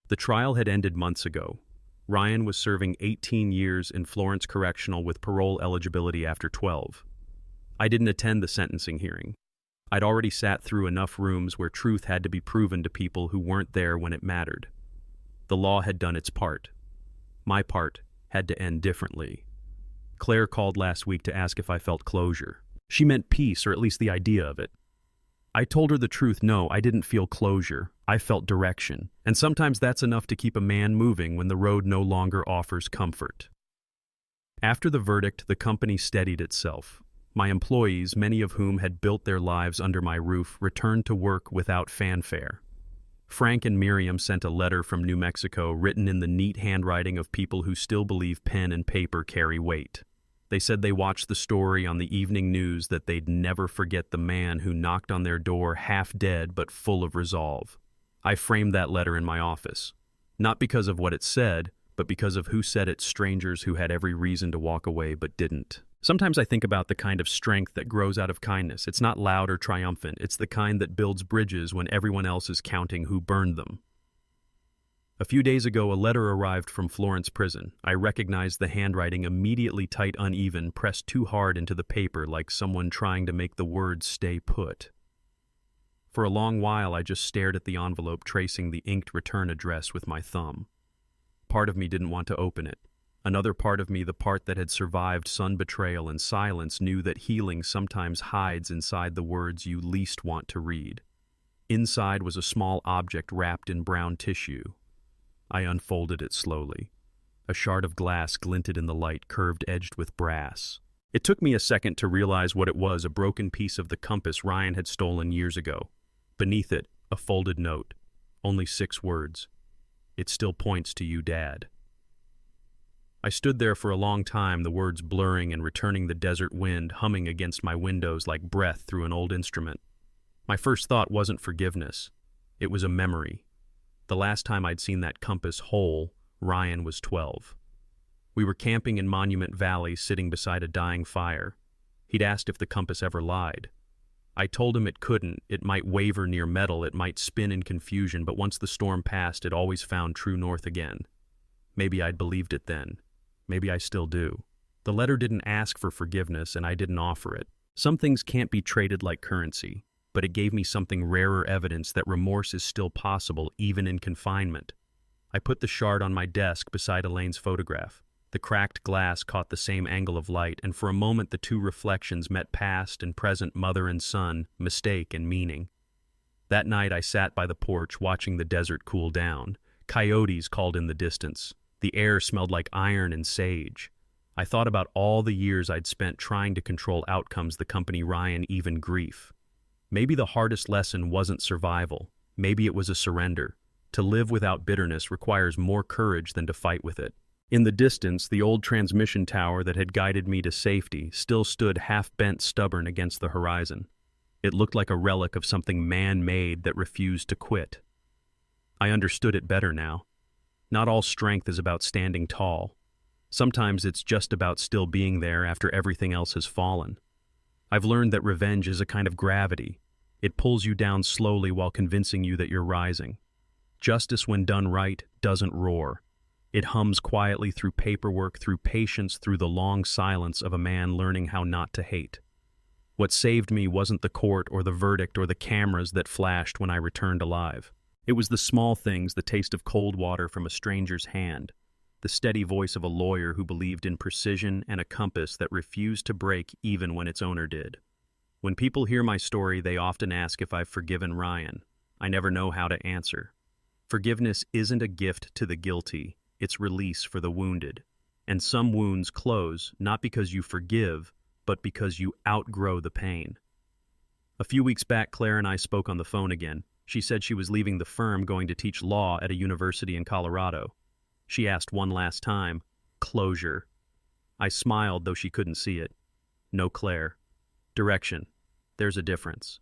The trial had ended months ago. Ryan was serving 18 years in Florence Correctional with parole eligibility after 12. I didn't attend the sentencing hearing. I'd already sat through enough rooms where truth had to be proven to people who weren't there when it mattered. The law had done its part. My part had to end differently. Claire called last week to ask if I felt closure. She meant peace, or at least the idea of it. I told her the truth. No, I didn't feel closure. I felt direction. And sometimes that's enough to keep a man moving when the road no longer offers comfort. After the verdict, the company steadied itself. My employees, many of whom had built their lives under my roof, returned to work without fanfare. Frank and Miriam sent a letter from New Mexico written in the neat handwriting of people who still believe pen and paper carry weight. They said they watched the story on the evening news, that they'd never forget the man who knocked on their door half dead but full of resolve. I framed that letter in my office. Not because of what it said, but because of who said it, strangers who had every reason to walk away but didn't. Sometimes I think about the kind of strength that grows out of kindness. It's not loud or triumphant. It's the kind that builds bridges when everyone else is counting who burned them. A few days ago, a letter arrived from Florence Prison. I recognized the handwriting, immediately tight, uneven, pressed too hard into the paper like someone trying to make the words stay put. For a long while, I just stared at the envelope, tracing the inked return address with my thumb. Part of me didn't want to open it. Another part of me, the part that had survived son betrayal and silence, knew that healing sometimes hides inside the words you least want to read. Inside was a small object wrapped in brown tissue. I unfolded it slowly. A shard of glass glinted in the light, curved, edged with brass. It took me a second to realize what it was, a broken piece of the compass Ryan had stolen years ago. Beneath it, a folded note. Only 6 words. It still points to you, Dad. I stood there for a long time, the words blurring and returning, the desert wind humming against my windows like breath through an old instrument. My first thought wasn't forgiveness. It was a memory. The last time I'd seen that compass whole, Ryan was 12. We were camping in Monument Valley, sitting beside a dying fire. He'd asked if the compass ever lied. I told him it couldn't. It might waver near metal, it might spin in confusion, but once the storm passed, it always found true north again. Maybe I'd believed it then. Maybe I still do. The letter didn't ask for forgiveness, and I didn't offer it. Some things can't be traded like currency, but it gave me something rarer evidence that remorse is still possible, even in confinement. I put the shard on my desk beside Elaine's photograph. The cracked glass caught the same angle of light, and for a moment the two reflections met past and present, mother and son, mistake and meaning. That night I sat by the porch watching the desert cool down. Coyotes called in the distance. The air smelled like iron and sage. I thought about all the years I'd spent trying to control outcomes, the company, Ryan, even grief. Maybe the hardest lesson wasn't survival. Maybe it was a surrender. To live without bitterness requires more courage than to fight with it. In the distance, the old transmission tower that had guided me to safety still stood half-bent, stubborn against the horizon. It looked like a relic of something man-made that refused to quit. I understood it better now. Not all strength is about standing tall. Sometimes it's just about still being there after everything else has fallen. I've learned that revenge is a kind of gravity. It pulls you down slowly while convincing you that you're rising. Justice, when done right, doesn't roar. It hums quietly through paperwork, through patience, through the long silence of a man learning how not to hate. What saved me wasn't the court or the verdict or the cameras that flashed when I returned alive. It was the small things, the taste of cold water from a stranger's hand, the steady voice of a lawyer who believed in precision and a compass that refused to break even when its owner did. When people hear my story, they often ask if I've forgiven Ryan. I never know how to answer. Forgiveness isn't a gift to the guilty. It's release for the wounded. And some wounds close, not because you forgive, but because you outgrow the pain. A few weeks back, Claire and I spoke on the phone again. She said she was leaving the firm, going to teach law at a university in Colorado. She asked one last time, closure. I smiled, though she couldn't see it. No, Claire. Direction. There's a difference.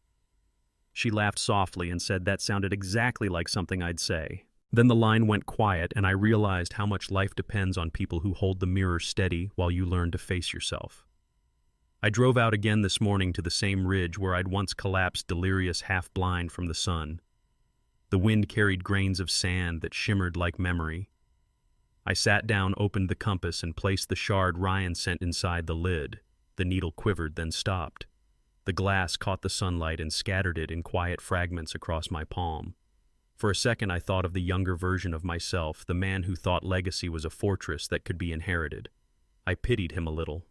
She laughed softly and said that sounded exactly like something I'd say. Then the line went quiet, and I realized how much life depends on people who hold the mirror steady while you learn to face yourself. I drove out again this morning to the same ridge where I'd once collapsed, delirious, half-blind from the sun. The wind carried grains of sand that shimmered like memory. I sat down, opened the compass, and placed the shard Ryan sent inside the lid. The needle quivered, then stopped. The glass caught the sunlight and scattered it in quiet fragments across my palm. For a second I thought of the younger version of myself, the man who thought legacy was a fortress that could be inherited. I pitied him a little.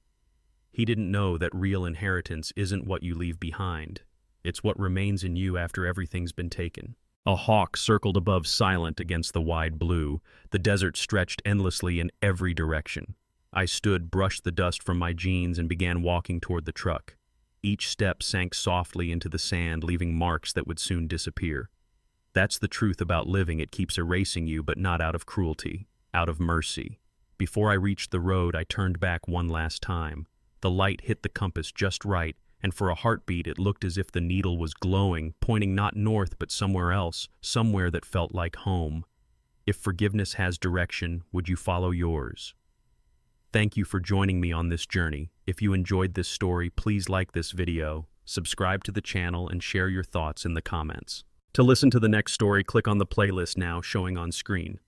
He didn't know that real inheritance isn't what you leave behind. It's what remains in you after everything's been taken. A hawk circled above, silent against the wide blue. The desert stretched endlessly in every direction. I stood, brushed the dust from my jeans, and began walking toward the truck. Each step sank softly into the sand, leaving marks that would soon disappear. That's the truth about living. It keeps erasing you, but not out of cruelty, out of mercy. Before I reached the road, I turned back one last time. The light hit the compass just right, and for a heartbeat it looked as if the needle was glowing, pointing not north but somewhere else, somewhere that felt like home. If forgiveness has direction, would you follow yours? Thank you for joining me on this journey. If you enjoyed this story, please like this video, subscribe to the channel, and share your thoughts in the comments. To listen to the next story, click on the playlist now showing on screen.